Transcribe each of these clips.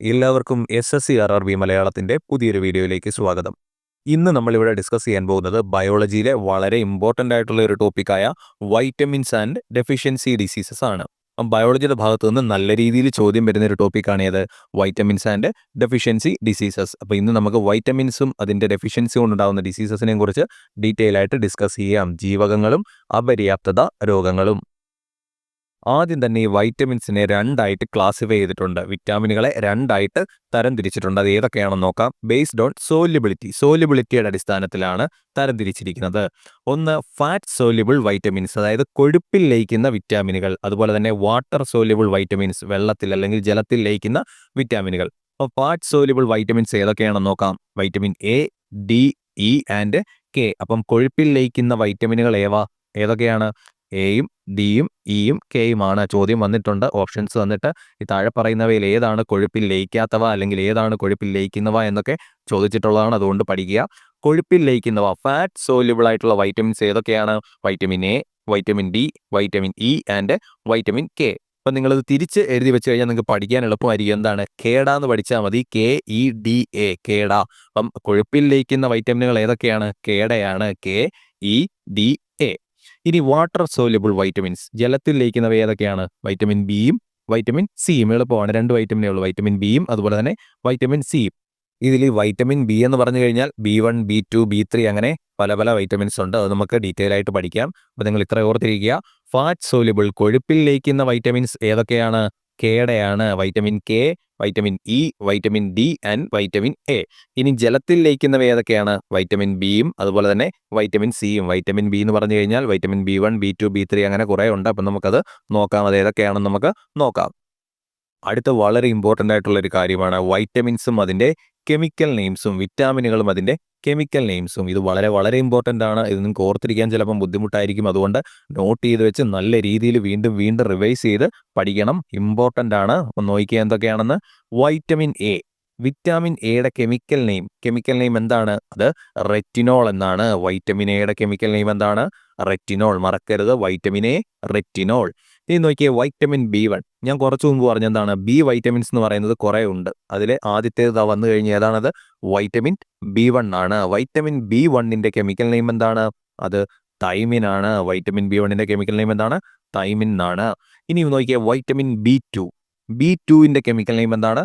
എല്ലാവർക്കും SSC RRB മലയാളത്തിന്റെ പുതിയൊരു വീഡിയോയിലേക്ക് സ്വാഗതം. ഇന്ന് നമ്മളിവിടെ ഡിസ്കസ് ചെയ്യാൻ പോകുന്നത് ബയോളജിയിലെ വളരെ ഇമ്പോർട്ടൻ്റ് ആയിട്ടുള്ള ഒരു ടോപ്പിക്കായ വൈറ്റമിൻസ് ആൻഡ് ഡെഫിഷ്യൻസി ഡിസീസസ് ആണ്. ബയോളജിയുടെ ഭാഗത്തു നിന്ന് നല്ല രീതിയിൽ ചോദ്യം വരുന്ന ഒരു ടോപ്പിക്കാണ് ഏത് വൈറ്റമിൻസ് ആൻഡ് ഡെഫിഷ്യൻസി ഡിസീസസ്. അപ്പോൾ ഇന്ന് നമുക്ക് വൈറ്റമിൻസും അതിൻ്റെ ഡെഫിഷ്യൻസിയും കൊണ്ടുണ്ടാകുന്ന ഡിസീസസിനെയും കുറിച്ച് ഡീറ്റെയിൽ ആയിട്ട് ഡിസ്കസ് ചെയ്യാം. ജീവകങ്ങളും അപര്യാപ്തത രോഗങ്ങളും. ആദ്യം തന്നെ ഈ വൈറ്റമിൻസിനെ രണ്ടായിട്ട് ക്ലാസിഫൈ ചെയ്തിട്ടുണ്ട്. വിറ്റാമിനുകളെ രണ്ടായിട്ട് തരംതിരിച്ചിട്ടുണ്ട്. അത് ഏതൊക്കെയാണെന്ന് നോക്കാം. ബേസ്ഡ് ഓൺ സോല്യുബിലിറ്റിയുടെ അടിസ്ഥാനത്തിലാണ് തരംതിരിച്ചിരിക്കുന്നത്. ഒന്ന് ഫാറ്റ് സോല്യുബിൾ വൈറ്റമിൻസ്, അതായത് കൊഴുപ്പിൽ ലയിക്കുന്ന വിറ്റാമിനുകൾ. അതുപോലെ തന്നെ വാട്ടർ സോല്യുബിൾ വൈറ്റമിൻസ്, വെള്ളത്തിൽ അല്ലെങ്കിൽ ജലത്തിൽ ലയിക്കുന്ന വിറ്റാമിനുകൾ. അപ്പോൾ ഫാറ്റ് സോല്യുബിൾ വൈറ്റമിൻസ് ഏതൊക്കെയാണെന്ന് നോക്കാം. Vitamin A, D, E and K. അപ്പം കൊഴുപ്പിൽ ലയിക്കുന്ന വൈറ്റമിനുകൾ ഏതൊക്കെയാണ്? എയും ഡിയും ഇയും കെയുമാണ്. ചോദ്യം വന്നിട്ടുണ്ട്, ഓപ്ഷൻസ് വന്നിട്ട് ഈ താഴെ പറയുന്നവയിൽ ഏതാണ് കൊഴുപ്പിൽ ലയിക്കാത്തവ അല്ലെങ്കിൽ ഏതാണ് കൊഴുപ്പിൽ ലയിക്കുന്നവ എന്നൊക്കെ ചോദിച്ചിട്ടുള്ളതാണ്. അതുകൊണ്ട് പഠിക്കുക. കൊഴുപ്പിൽ ലയിക്കുന്നവ ഫാറ്റ് സോല്യുബിൾ ആയിട്ടുള്ള വൈറ്റമിൻസ് ഏതൊക്കെയാണ്? Vitamin A, vitamin D, vitamin E and vitamin K. അപ്പം നിങ്ങളിത് തിരിച്ച് എഴുതി വെച്ച് കഴിഞ്ഞാൽ നിങ്ങൾക്ക് പഠിക്കാൻ എളുപ്പമായിരിക്കും. എന്താണ് കേട എന്ന് പഠിച്ചാൽ മതി. KEDA, കേട. അപ്പം കൊഴുപ്പിൽ ലയിക്കുന്ന വൈറ്റമിനുകൾ ഏതൊക്കെയാണ്? കേടയാണ്, KEDA. ഇനി വാട്ടർ സോല്യുബിൾ വൈറ്റമിൻസ്, ജലത്തിൽ ലയിക്കുന്നവ ഏതൊക്കെയാണ്? വൈറ്റമിൻ ബിയും വൈറ്റമിൻ സിയും. എളുപ്പമാണ്, രണ്ട് വൈറ്റമിനേ ഉള്ളൂ, വൈറ്റമിൻ ബിയും അതുപോലെ തന്നെ വൈറ്റമിൻ സിയും. ഇതിൽ വൈറ്റമിൻ ബി എന്ന് പറഞ്ഞു കഴിഞ്ഞാൽ B1, B2, B3 അങ്ങനെ പല പല വൈറ്റമിൻസ് ഉണ്ട്. അത് നമുക്ക് ഡീറ്റെയിൽ ആയിട്ട് പഠിക്കാം. അപ്പോൾ നിങ്ങൾ ഇത്ര ഓർത്തിരിക്കുക. ഫാറ്റ് സോല്യുബിൾ കൊഴുപ്പിൽ ലയിക്കുന്ന വൈറ്റമിൻസ് ഏതൊക്കെയാണ്? കേടയാണ്, vitamin K, vitamin E, vitamin D and vitamin A. ഇനി ജലത്തിൽ ലയിക്കുന്നവ ഏതൊക്കെയാണ്? വൈറ്റമിൻ ബിയും അതുപോലെ തന്നെ വൈറ്റമിൻ സിയും. വൈറ്റമിൻ ബി എന്ന് പറഞ്ഞു കഴിഞ്ഞാൽ വൈറ്റമിൻ B1, B2, B3 അങ്ങനെ കുറേ ഉണ്ട്. അപ്പം നമുക്കത് നോക്കാം, അത് ഏതൊക്കെയാണെന്ന് നമുക്ക് നോക്കാം. അടുത്ത വളരെ ഇമ്പോർട്ടൻ്റ് ആയിട്ടുള്ള ഒരു കാര്യമാണ് വൈറ്റമിൻസും അതിൻ്റെ കെമിക്കൽ നെയിംസും, വിറ്റാമിനുകളും അതിൻ്റെ കെമിക്കൽ നെയിംസും. ഇത് വളരെ വളരെ ഇമ്പോർട്ടൻ്റ് ആണ്. ഇത് നിങ്ങൾക്ക് ഓർത്തിരിക്കാൻ ചിലപ്പം ബുദ്ധിമുട്ടായിരിക്കും. അതുകൊണ്ട് നോട്ട് ചെയ്ത് വെച്ച് നല്ല രീതിയിൽ വീണ്ടും വീണ്ടും റിവൈസ് ചെയ്ത് പഠിക്കണം. ഇമ്പോർട്ടൻ്റ് ആണ്. അപ്പം നോക്കിയാൽ എന്തൊക്കെയാണെന്ന്. വൈറ്റമിൻ A, വിറ്റാമിൻ എയുടെ കെമിക്കൽ നെയിം എന്താണ്? അത് റെറ്റിനോൾ എന്നാണ്. വൈറ്റമിൻ എയുടെ കെമിക്കൽ നെയിം എന്താണ്? റെറ്റിനോൾ. മറക്കരുത്, വൈറ്റമിൻ A, റെറ്റിനോൾ. ഇനി നോക്കിയേ വൈറ്റമിൻ B1. ഞാൻ കുറച്ചു മുമ്പ് പറഞ്ഞെന്താണ്? ബി വൈറ്റമിൻസ് എന്ന് പറയുന്നത് കുറേ ഉണ്ട്. അതിൽ ആദ്യത്തേത് വന്നു കഴിഞ്ഞ് ഏതാണത്? വൈറ്റമിൻ B1 ആണ്. വൈറ്റമിൻ B1ന്റെ കെമിക്കൽ നെയിം എന്താണ്? അത് തൈമിൻ ആണ്. വൈറ്റമിൻ B1ന്റെ കെമിക്കൽ നെയിം എന്താണ്? തൈമിൻ ആണ്. ഇനി നോക്കിയേ വൈറ്റമിൻ B2ന്റെ കെമിക്കൽ നെയിം എന്താണ്?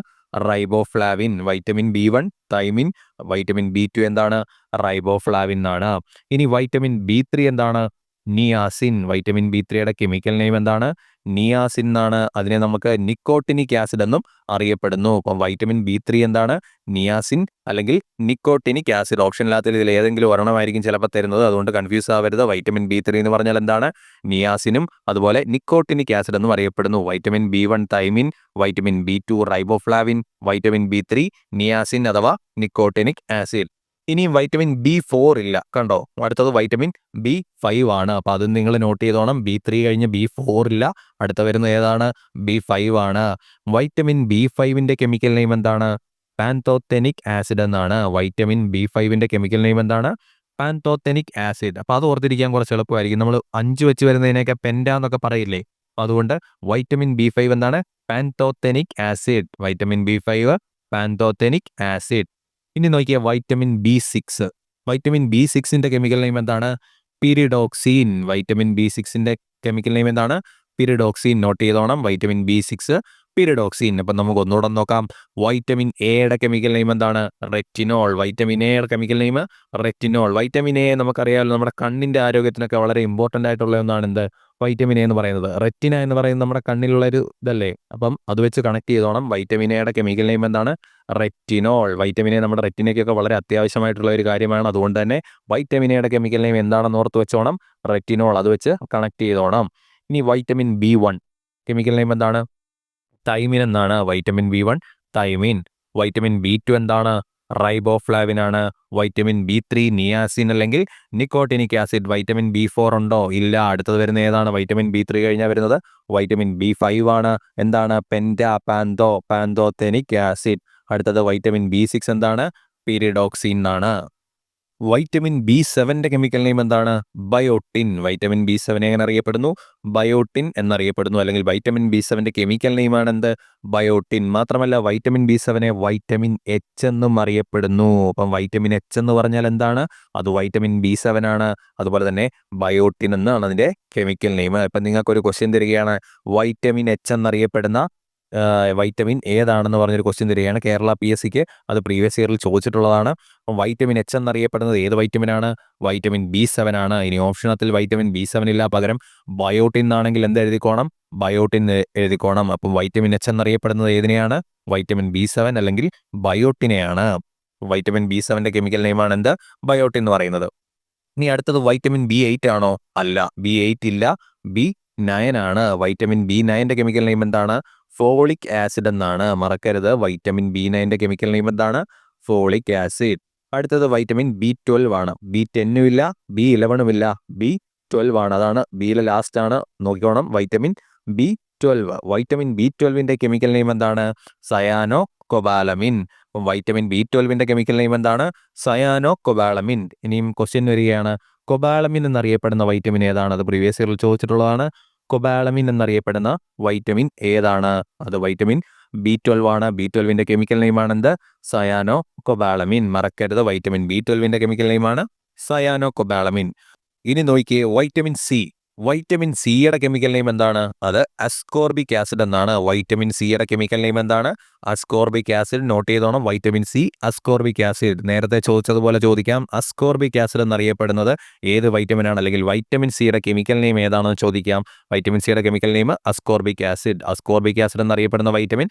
Riboflavin. Vitamin B1 thiamine, vitamin B2 എന്താണ്? റൈബോഫ്ലാവിൻ ആണ്. ഇനി വൈറ്റമിൻ B3 എന്താണ്? നിയാസിൻ. വൈറ്റമിൻ B3യുടെ കെമിക്കൽ നെയിം എന്താണ്? നിയാസിൻ എന്നാണ്. അതിനെ നമുക്ക് നിക്കോട്ടിനിക് ആസിഡ് എന്നും അറിയപ്പെടുന്നു. അപ്പം വൈറ്റമിൻ B3 എന്താണ്? നിയാസിൻ അല്ലെങ്കിൽ നിക്കോട്ടിനിക് ആസിഡ്. ഓപ്ഷനില്ലാത്തതിൽ ഇതിൽ ഏതെങ്കിലും ഒരെണ്ണമായിരിക്കും ചിലപ്പോൾ തരുന്നത്. അതുകൊണ്ട് കൺഫ്യൂസ് ആവരുത്. വൈറ്റമിൻ B3 എന്ന് പറഞ്ഞാൽ എന്താണ്? നിയാസിനും അതുപോലെ നിക്കോട്ടിനിക് ആസിഡ് എന്നും അറിയപ്പെടുന്നു. Vitamin B1 thiamine, vitamin B2 riboflavin, vitamin B3 niacin അഥവാ നിക്കോട്ടിനിക് ആസിഡ്. ഇനിയും വൈറ്റമിൻ B4 ഇല്ല, കണ്ടോ? അടുത്തത് വൈറ്റമിൻ B5 ആണ്. അപ്പോൾ അത് നിങ്ങൾ നോട്ട് ചെയ്തോണം. B3 കഴിഞ്ഞ് B4 ഇല്ല. അടുത്ത വരുന്നത് ഏതാണ്? B5 ആണ്. വൈറ്റമിൻ B5ന്റെ കെമിക്കൽ നെയിം എന്താണ്? പാന്തോതെനിക് ആസിഡ് എന്നാണ്. വൈറ്റമിൻ B5ന്റെ കെമിക്കൽ നെയിം എന്താണ്? Pantothenic acid. അപ്പോൾ അത് ഓർത്തിരിക്കാൻ കുറച്ച് എളുപ്പമായിരിക്കും. നമ്മൾ 5 വെച്ച് വരുന്നതിനൊക്കെ പെൻഡ എന്നൊക്കെ പറയില്ലേ? അതുകൊണ്ട് വൈറ്റമിൻ B5 എന്താണ്? Pantothenic acid. Vitamin B5 pantothenic acid. ഇനി നോക്കിയാൽ വൈറ്റമിൻ B6. വൈറ്റമിൻ B6ന്റെ കെമിക്കൽ നെയിം എന്താണ്? പിരിഡോക്സിൻ. വൈറ്റമിൻ B6ന്റെ കെമിക്കൽ നെയിം എന്താണ്? പിരിഡോക്സിൻ. നോട്ട് ചെയ്തോണം. Vitamin B6 pyridoxine. അപ്പം നമുക്ക് ഒന്നുകൂടെ നോക്കാം. വൈറ്റമിൻ എയുടെ കെമിക്കൽ നെയിം എന്താണ്? റെറ്റിനോൾ. വൈറ്റമിൻ എയുടെ chemical name retinol. Vitamin A നമുക്കറിയാമല്ലോ, നമ്മുടെ കണ്ണിൻ്റെ ആരോഗ്യത്തിനൊക്കെ വളരെ ഇമ്പോർട്ടൻ്റ് ആയിട്ടുള്ള ഒന്നാണ് എന്ത്? വൈറ്റമിൻ എ എന്ന് പറയുന്നത്. റെറ്റിന എന്ന് പറയുന്നത് നമ്മുടെ കണ്ണിലുള്ള ഒരു ഇതല്ലേ? അപ്പം അത് വെച്ച് കണക്ട് ചെയ്തോണം. വൈറ്റമിൻ എയുടെ കെമിക്കൽ നെയിം എന്താണ്? റെറ്റിനോൾ. വൈറ്റമിൻ എ നമ്മുടെ റെറ്റിനയ്ക്കൊക്കെ വളരെ അത്യാവശ്യമായിട്ടുള്ള ഒരു കാര്യമാണ്. അതുകൊണ്ട് തന്നെ വൈറ്റമിൻ എയുടെ കെമിക്കൽ നെയിം എന്താണെന്ന് ഓർത്ത് വെച്ചോണം? റെറ്റിനോൾ. അത് വെച്ച് കണക്ട് ചെയ്തോണം. ഇനി വൈറ്റമിൻ B1 കെമിക്കൽ നെയിം എന്താണ്? തൈമിൻ എന്നാണ്. Vitamin B1 thiamine. Vitamin B2 എന്താണ്? റൈബോഫ്ലാവിൻ ആണ്. വൈറ്റമിൻ B3 നിയാസിൻ അല്ലെങ്കിൽ നിക്കോട്ടിനിക് ആസിഡ്. വൈറ്റമിൻ B4 ഉണ്ടോ? ഇല്ല. അടുത്തത് വരുന്ന ഏതാണ്? വൈറ്റമിൻ B3 കഴിഞ്ഞാൽ വരുന്നത് വൈറ്റമിൻ B5 ആണ്. എന്താണ്? Pantothenic acid. അടുത്തത് വൈറ്റമിൻ B6 എന്താണ്? പിരിഡോക്സിൻ ആണ്. വൈറ്റമിൻ B7 കെമിക്കൽ നെയിം എന്താണ്? ബയോട്ടിൻ. വൈറ്റമിൻ B7 എങ്ങനെ അറിയപ്പെടുന്നു? ബയോട്ടിൻ എന്നറിയപ്പെടുന്നു. അല്ലെങ്കിൽ വൈറ്റമിൻ B7 കെമിക്കൽ നെയിമാണ് എന്ത്? ബയോട്ടിൻ. മാത്രമല്ല വൈറ്റമിൻ B7 വൈറ്റമിൻ H എന്നും അറിയപ്പെടുന്നു. അപ്പം വൈറ്റമിൻ H എന്ന് പറഞ്ഞാൽ എന്താണ്? അത് വൈറ്റമിൻ B7 ആണ്. അതുപോലെ തന്നെ ബയോട്ടിൻ എന്നാണ് അതിൻ്റെ കെമിക്കൽ നെയിം. ഇപ്പം നിങ്ങൾക്കൊരു ക്വസ്റ്റ്യൻ തരികയാണ്, വൈറ്റമിൻ H എന്നറിയപ്പെടുന്ന വൈറ്റമിൻ ഏതാണെന്ന് പറഞ്ഞൊരു ക്വസ്റ്റ്യൻ തരികയാണ്. കേരള PSCക്ക് അത് പ്രീവിയസ് ഇയറിൽ ചോദിച്ചിട്ടുള്ളതാണ്. അപ്പം വൈറ്റമിൻ H എന്നറിയപ്പെടുന്നത് ഏത് വൈറ്റമിനാണ്? വൈറ്റമിൻ B7 ആണ്. ഇനി ഓപ്ഷനത്തിൽ വൈറ്റമിൻ B7 ഇല്ല, പകരം ബയോട്ടിൻ എന്നാണെങ്കിൽ എന്ത് എഴുതിക്കോണം? ബയോട്ടിൻ എഴുതിക്കോണം. അപ്പം വൈറ്റമിൻ H എന്നറിയപ്പെടുന്നത് ഏതിനെയാണ്? വൈറ്റമിൻ B7 അല്ലെങ്കിൽ ബയോട്ടിനെയാണ്. വൈറ്റമിൻ B7 കെമിക്കൽ നെയിമാണ് എന്ത്? ബയോട്ടിൻ എന്ന് പറയുന്നത്. ഇനി അടുത്തത് വൈറ്റമിൻ B8 ആണോ? അല്ല, B8 ഇല്ല, B9 ആണ്. വൈറ്റമിൻ B9 കെമിക്കൽ നെയിം എന്താണ്? ഫോളിക് ആസിഡ് എന്നാണ്. മറക്കരുത്, വൈറ്റമിൻ B9 കെമിക്കൽ നെയിം എന്താണ്? Folic acid. അടുത്തത് വൈറ്റമിൻ B12 ആണ്. B10 ഇല്ല, B11 ഇല്ല, B12 ആണ്. അതാണ് ബിയിലെ ലാസ്റ്റ് ആണ്, നോക്കിക്കോണം. Vitamin B12. Vitamin B12 chemical name എന്താണ്? Cyanocobalamin. അപ്പം വൈറ്റമിൻ B12 കെമിക്കൽ നെയിം എന്താണ്? Cyanocobalamin. ഇനിയും ക്വസ്റ്റ്യൻ വരികയാണ്, കൊബാലമിൻ എന്നറിയപ്പെടുന്ന വൈറ്റമിൻ ഏതാണ്? അത് പ്രീവിയസ് ഇയറിൽ ചോദിച്ചിട്ടുള്ളതാണ്. കൊബാലമിൻ എന്നറിയപ്പെടുന്ന വൈറ്റമിൻ ഏതാണ്? അത് വൈറ്റമിൻ B12 ആണ്. B12 കെമിക്കൽ നെയിമാണ് എന്ത്? Cyanocobalamin. മറക്കരുത്, വൈറ്റമിൻ B12 കെമിക്കൽ നെയിമാണ് സയാനോ കൊബാലമിൻ. ഇനി നോക്കിയേ, വൈറ്റമിൻ സി. വൈറ്റമിൻ സിയുടെ കെമിക്കൽ നെയിം എന്താണ്? അത് അസ്കോർബിക് ആസിഡ് എന്നാണ്. വൈറ്റമിൻ സിയുടെ കെമിക്കൽ നെയിം എന്താണ്? Ascorbic acid. നോട്ട് ചെയ്തോണം, വൈറ്റമിൻ സി അസ്കോർബിക് ആസിഡ്. നേരത്തെ ചോദിച്ചതുപോലെ ചോദിക്കാം, അസ്കോർബിക് ആസിഡ് എന്നറിയപ്പെടുന്നത് ഏത് വൈറ്റമിനാണ്? അല്ലെങ്കിൽ വൈറ്റമിൻ സിയുടെ കെമിക്കൽ നെയിം ഏതാണെന്ന് ചോദിക്കാം. വൈറ്റമിൻ സിയുടെ chemical name ascorbic acid. Ascorbic acid എന്നറിയപ്പെടുന്ന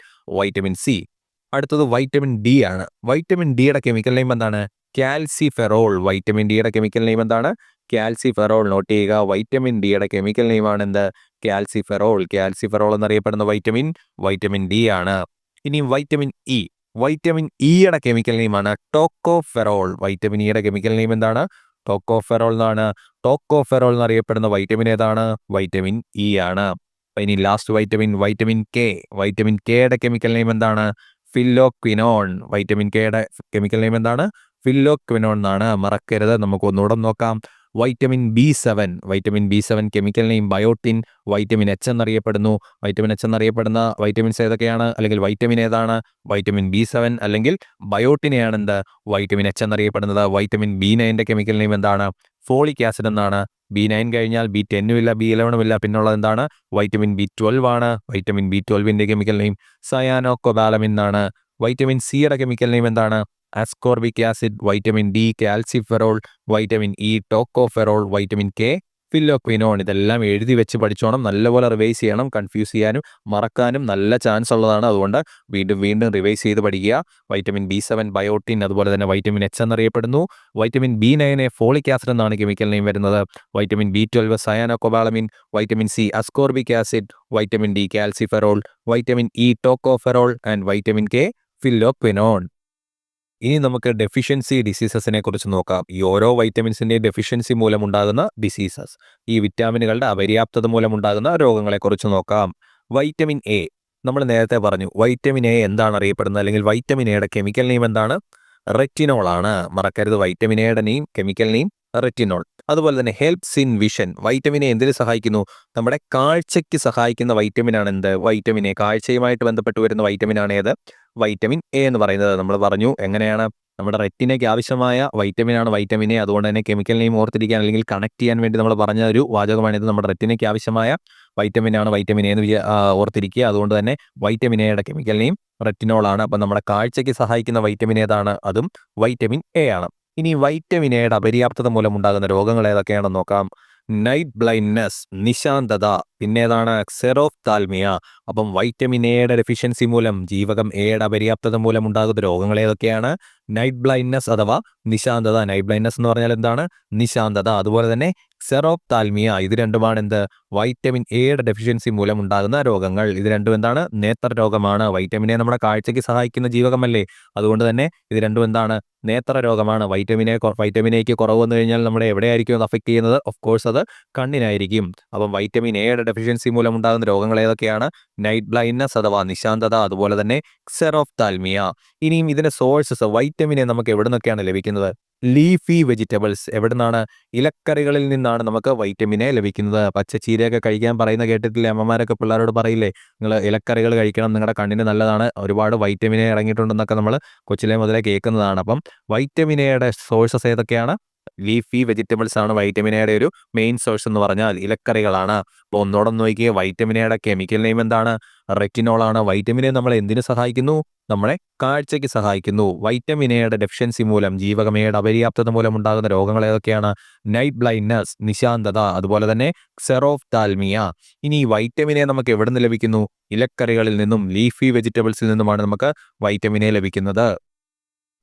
വൈറ്റമിൻ സി. അടുത്തത് വൈറ്റമിൻ ഡി ആണ്. വൈറ്റമിൻ ഡിയുടെ കെമിക്കൽ നെയിം എന്താണ്? കാൽസിഫെറോൾ. വൈറ്റമിൻ ഡിയുടെ കെമിക്കൽ നെയിം എന്താണ്? കാൽസിഫെറോൾ. നോട്ട് ചെയ്യുക, വൈറ്റമിൻ ഡിയുടെ കെമിക്കൽ നെയിമാണ് എന്ത്? കാൽസിഫെറോൾ. കാൽസിഫെറോൾ എന്നറിയപ്പെടുന്ന വൈറ്റമിൻ ഡി ആണ്. ഇനി വൈറ്റമിൻ ഇ. വൈറ്റമിൻ ഇയുടെ കെമിക്കൽ നെയിമാണ് ടോക്കോഫെറോൾ. വൈറ്റമിൻ ഇയുടെ കെമിക്കൽ നെയിം എന്താണ്? ടോക്കോഫെറോൾ എന്നാണ്. ടോക്കോഫെറോൾ എന്നറിയപ്പെടുന്ന വൈറ്റമിൻ ഏതാണ്? വൈറ്റമിൻ ഇ ആണ്. ഇനി ലാസ്റ്റ് വൈറ്റമിൻ കെ. വൈറ്റമിൻ കെയുടെ കെമിക്കൽ നെയിം എന്താണ്? ഫില്ലോക്വിനോൺ. വൈറ്റമിൻ കെയുടെ കെമിക്കൽ നെയിം എന്താണ്? ഫില്ലോക്വിനോൺ എന്നാണ്. മറക്കരുത്. നമുക്ക് ഒന്നുകൂടെ നോക്കാം. Vitamin B7. Vitamin B7 chemical name biotin. Vitamin H എന്നറിയപ്പെടുന്നു. വൈറ്റമിൻ H എന്നറിയപ്പെടുന്ന വൈറ്റമിൻസ് ഏതൊക്കെയാണ്? അല്ലെങ്കിൽ വൈറ്റമിൻ ഏതാണ്? വൈറ്റമിൻ B7 അല്ലെങ്കിൽ ബയോട്ടിനെയാണ് എന്ത്? വൈറ്റമിൻ H എന്നറിയപ്പെടുന്നത്. വൈറ്റമിൻ B9 കെമിക്കൽ നെയിം എന്താണ്? ഫോളിക് ആസിഡ് എന്നാണ്. B9 കഴിഞ്ഞാൽ B10 ഇല്ല, B11 ഇല്ല, പിന്നുള്ളത് എന്താണ്? വൈറ്റമിൻ B12 ആണ്. Vitamin B12 chemical name cyanocobalamin എന്നാണ്. വൈറ്റമിൻ സിയുടെ കെമിക്കൽ നെയിം എന്താണ്? Ascorbic acid. Vitamin D calciferol. Vitamin E tocopherol. Vitamin K phylloquinone. ഇതെല്ലാം എഴുതി വെച്ച് പഠിച്ചോണം. നല്ലപോലെ റിവൈസ് ചെയ്യണം. കൺഫ്യൂസ് ചെയ്യാനും മറക്കാനും നല്ല ചാൻസ് ഉള്ളതാണ്. അതുകൊണ്ട് വീണ്ടും റിവൈസ് ചെയ്ത് പഠിക്കുക. വൈറ്റമിൻ B7 ബയോട്ടിൻ, അതുപോലെ തന്നെ വൈറ്റമിൻ H എന്നറിയപ്പെടുന്നു. വൈറ്റമിൻ B9 ഫോളിക് ആസിഡ് എന്നാണ് കെമിക്കൽ നെയിം വരുന്നത്. Vitamin B12 cyanocobalamin. Vitamin C ascorbic acid. Vitamin D calciferol. Vitamin E tocopherol and vitamin K phylloquinone. ഇനി നമുക്ക് ഡെഫിഷ്യൻസി ഡിസീസസിനെ കുറിച്ച് നോക്കാം. ഈ ഓരോ വൈറ്റമിൻസിൻ്റെയും ഡെഫിഷ്യൻസി മൂലമുണ്ടാകുന്ന ഡിസീസസ്, ഈ വിറ്റാമിനുകളുടെ അപര്യാപ്തത മൂലമുണ്ടാകുന്ന രോഗങ്ങളെക്കുറിച്ച് നോക്കാം. Vitamin A. നമ്മൾ നേരത്തെ പറഞ്ഞു, വൈറ്റമിൻ എ എന്താണ് അറിയപ്പെടുന്നത്? അല്ലെങ്കിൽ വൈറ്റമിൻ എയുടെ കെമിക്കൽ നെയിം എന്താണ്? റെറ്റിനോൾ ആണ്. മറക്കരുത്, വൈറ്റമിൻ എയുടെ കെമിക്കൽ നെയിം റെറ്റിനോൾ. അതുപോലെ തന്നെ helps in vision. Vitamin A എന്തിന് സഹായിക്കുന്നു? നമ്മുടെ കാഴ്ചയ്ക്ക് സഹായിക്കുന്ന വൈറ്റമിനാണ് എന്ത്? Vitamin A. കാഴ്ചയുമായിട്ട് ബന്ധപ്പെട്ട് വരുന്ന വൈറ്റമിനാണ് ഏത്? വൈറ്റമിൻ എ എന്ന് പറയുന്നത്. നമ്മൾ പറഞ്ഞു എങ്ങനെയാണ്, നമ്മുടെ റെറ്റിനയ്ക്ക് ആവശ്യമായ വൈറ്റമിനാണ് വൈറ്റമിൻ എ. അതുകൊണ്ട് തന്നെ കെമിക്കൽ നെയിം ഓർത്തിരിക്കാൻ അല്ലെങ്കിൽ കണക്ട് ചെയ്യാൻ വേണ്ടി നമ്മൾ പറഞ്ഞ ഒരു വാചകമാണിത്. നമ്മുടെ റെറ്റിനയ്ക്ക് ആവശ്യമായ വൈറ്റമിനാണ് വൈറ്റമിൻ എ എന്ന് ഓർത്തിരിക്കുക. അതുകൊണ്ട് തന്നെ വൈറ്റമിൻ എയുടെ കെമിക്കൽ നെയിം റെറ്റിനോൾ ആണ്. അപ്പം നമ്മുടെ കാഴ്ചയ്ക്ക് സഹായിക്കുന്ന വൈറ്റമിൻ ഏതാണ്? അതും വൈറ്റമിൻ എ ആണ്. ഇനി വൈറ്റമിൻ എയുടെ അപര്യാപ്തത മൂലമുണ്ടാകുന്ന രോഗങ്ങൾ ഏതൊക്കെയാണെന്ന് നോക്കാം. നൈറ്റ് ബ്ലൈൻഡ്നെസ്, നിശാന്തത, പിന്നെ ഏതാണ്? സെറോഫ്താൽമിയ. അപ്പം വൈറ്റമിൻ എയുടെ ഡെഫിഷ്യൻസി മൂലം, ജീവകം എയുടെ അപര്യാപ്തത മൂലം ഉണ്ടാകുന്ന രോഗങ്ങൾ ഏതൊക്കെയാണ്? നൈറ്റ് ബ്ലൈൻഡ്നെസ് അഥവാ നിശാന്തത. നൈറ്റ് ബ്ലൈൻഡ്നെസ് എന്ന് പറഞ്ഞാൽ എന്താണ്? നിശാന്തത. അതുപോലെ തന്നെ സെറോഫ്താൽമിയ. ഇത് രണ്ടുമാണ് എന്ത്? വൈറ്റമിൻ എയുടെ ഡെഫിഷ്യൻസി മൂലം ഉണ്ടാകുന്ന രോഗങ്ങൾ. ഇത് രണ്ടും എന്താണ്? നേത്ര രോഗമാണ്. വൈറ്റമിൻ എ നമ്മുടെ കാഴ്ചയ്ക്ക് സഹായിക്കുന്ന ജീവകമല്ലേ? അതുകൊണ്ട് തന്നെ ഇത് രണ്ടും എന്താണ്? നേത്ര രോഗമാണ്. വൈറ്റമിൻ എക്ക് കുറവ് വന്നു കഴിഞ്ഞാൽ നമ്മുടെ എവിടെയായിരിക്കും അത് അഫക്ട് ചെയ്യുന്നത്? ഓഫ് കോഴ്സ് അത് കണ്ണിനായിരിക്കും. അപ്പം വൈറ്റമിൻ എയുടെ ഡെഫിഷ്യൻസി മൂലം ഉണ്ടാകുന്ന രോഗങ്ങൾ ഏതൊക്കെയാണ്? നൈറ്റ് ബ്ലൈൻഡ്നെസ് അഥവാ നിശാന്തത, അതുപോലെ തന്നെ സെറോഫ്താൽമിയ. ഇനിയും ഇതിന്റെ സോഴ്സസ്, വൈറ്റമിൻ എ നമുക്ക് എവിടെ നിന്നൊക്കെയാണ് ലഭിക്കുന്നത്? ലീഫി വെജിറ്റബിൾസ് എവിടുന്നാണ്? ഇലക്കറികളിൽ നിന്നാണ് നമുക്ക് വൈറ്റമിൻ എ ലഭിക്കുന്നത്. പച്ചച്ചീരയൊക്കെ കഴിക്കാൻ പറയുന്ന കേട്ടിട്ടില്ലേ? അമ്മമാരൊക്കെ പിള്ളേരോട് പറയില്ലേ, നിങ്ങൾ ഇലക്കറികൾ കഴിക്കണം, നിങ്ങളുടെ കണ്ണിന് നല്ലതാണ്, ഒരുപാട് വൈറ്റമിൻ എ അടങ്ങിയിട്ടുണ്ടെന്നൊക്കെ നമ്മൾ കൊച്ചിലെ മുതലേ കേൾക്കുന്നതാണ്. അപ്പം വൈറ്റമിൻ എയുടെ സോഴ്സസ് ഏതൊക്കെയാണ്? ലീഫി വെജിറ്റബിൾസ് ആണ് വൈറ്റമിൻ എയുടെ ഒരു മെയിൻ സോഴ്സ് എന്ന് പറഞ്ഞാൽ ഇലക്കറികളാണ്. അപ്പോൾ ഒന്നോടെ നോക്കിയേ, വൈറ്റമിൻ എയുടെ കെമിക്കൽ നെയിം എന്താണ്? റെറ്റിനോൾ ആണ്. വൈറ്റമിൻ എ നമ്മളെ എന്തിനു സഹായിക്കുന്നു? നമ്മളെ കാഴ്ചയ്ക്ക് സഹായിക്കുന്നു. വൈറ്റമിൻ എയുടെ ഡെഫിഷ്യൻസി മൂലം, ജീവകം എയുടെ അപര്യാപ്തത മൂലം ഉണ്ടാകുന്ന രോഗങ്ങൾ ഏതൊക്കെയാണ്? നൈറ്റ് ബ്ലൈൻഡ്നസ്, നിശാന്തത, അതുപോലെ തന്നെ സെറോഫ്താൽമിയ. ഇനി ഈ വൈറ്റമിൻ എ നമുക്ക് എവിടെ നിന്ന് ലഭിക്കുന്നു? ഇലക്കറികളിൽ നിന്നും ലീഫി വെജിറ്റബിൾസിൽ നിന്നുമാണ് നമുക്ക് വൈറ്റമിൻ എ ലഭിക്കുന്നത്.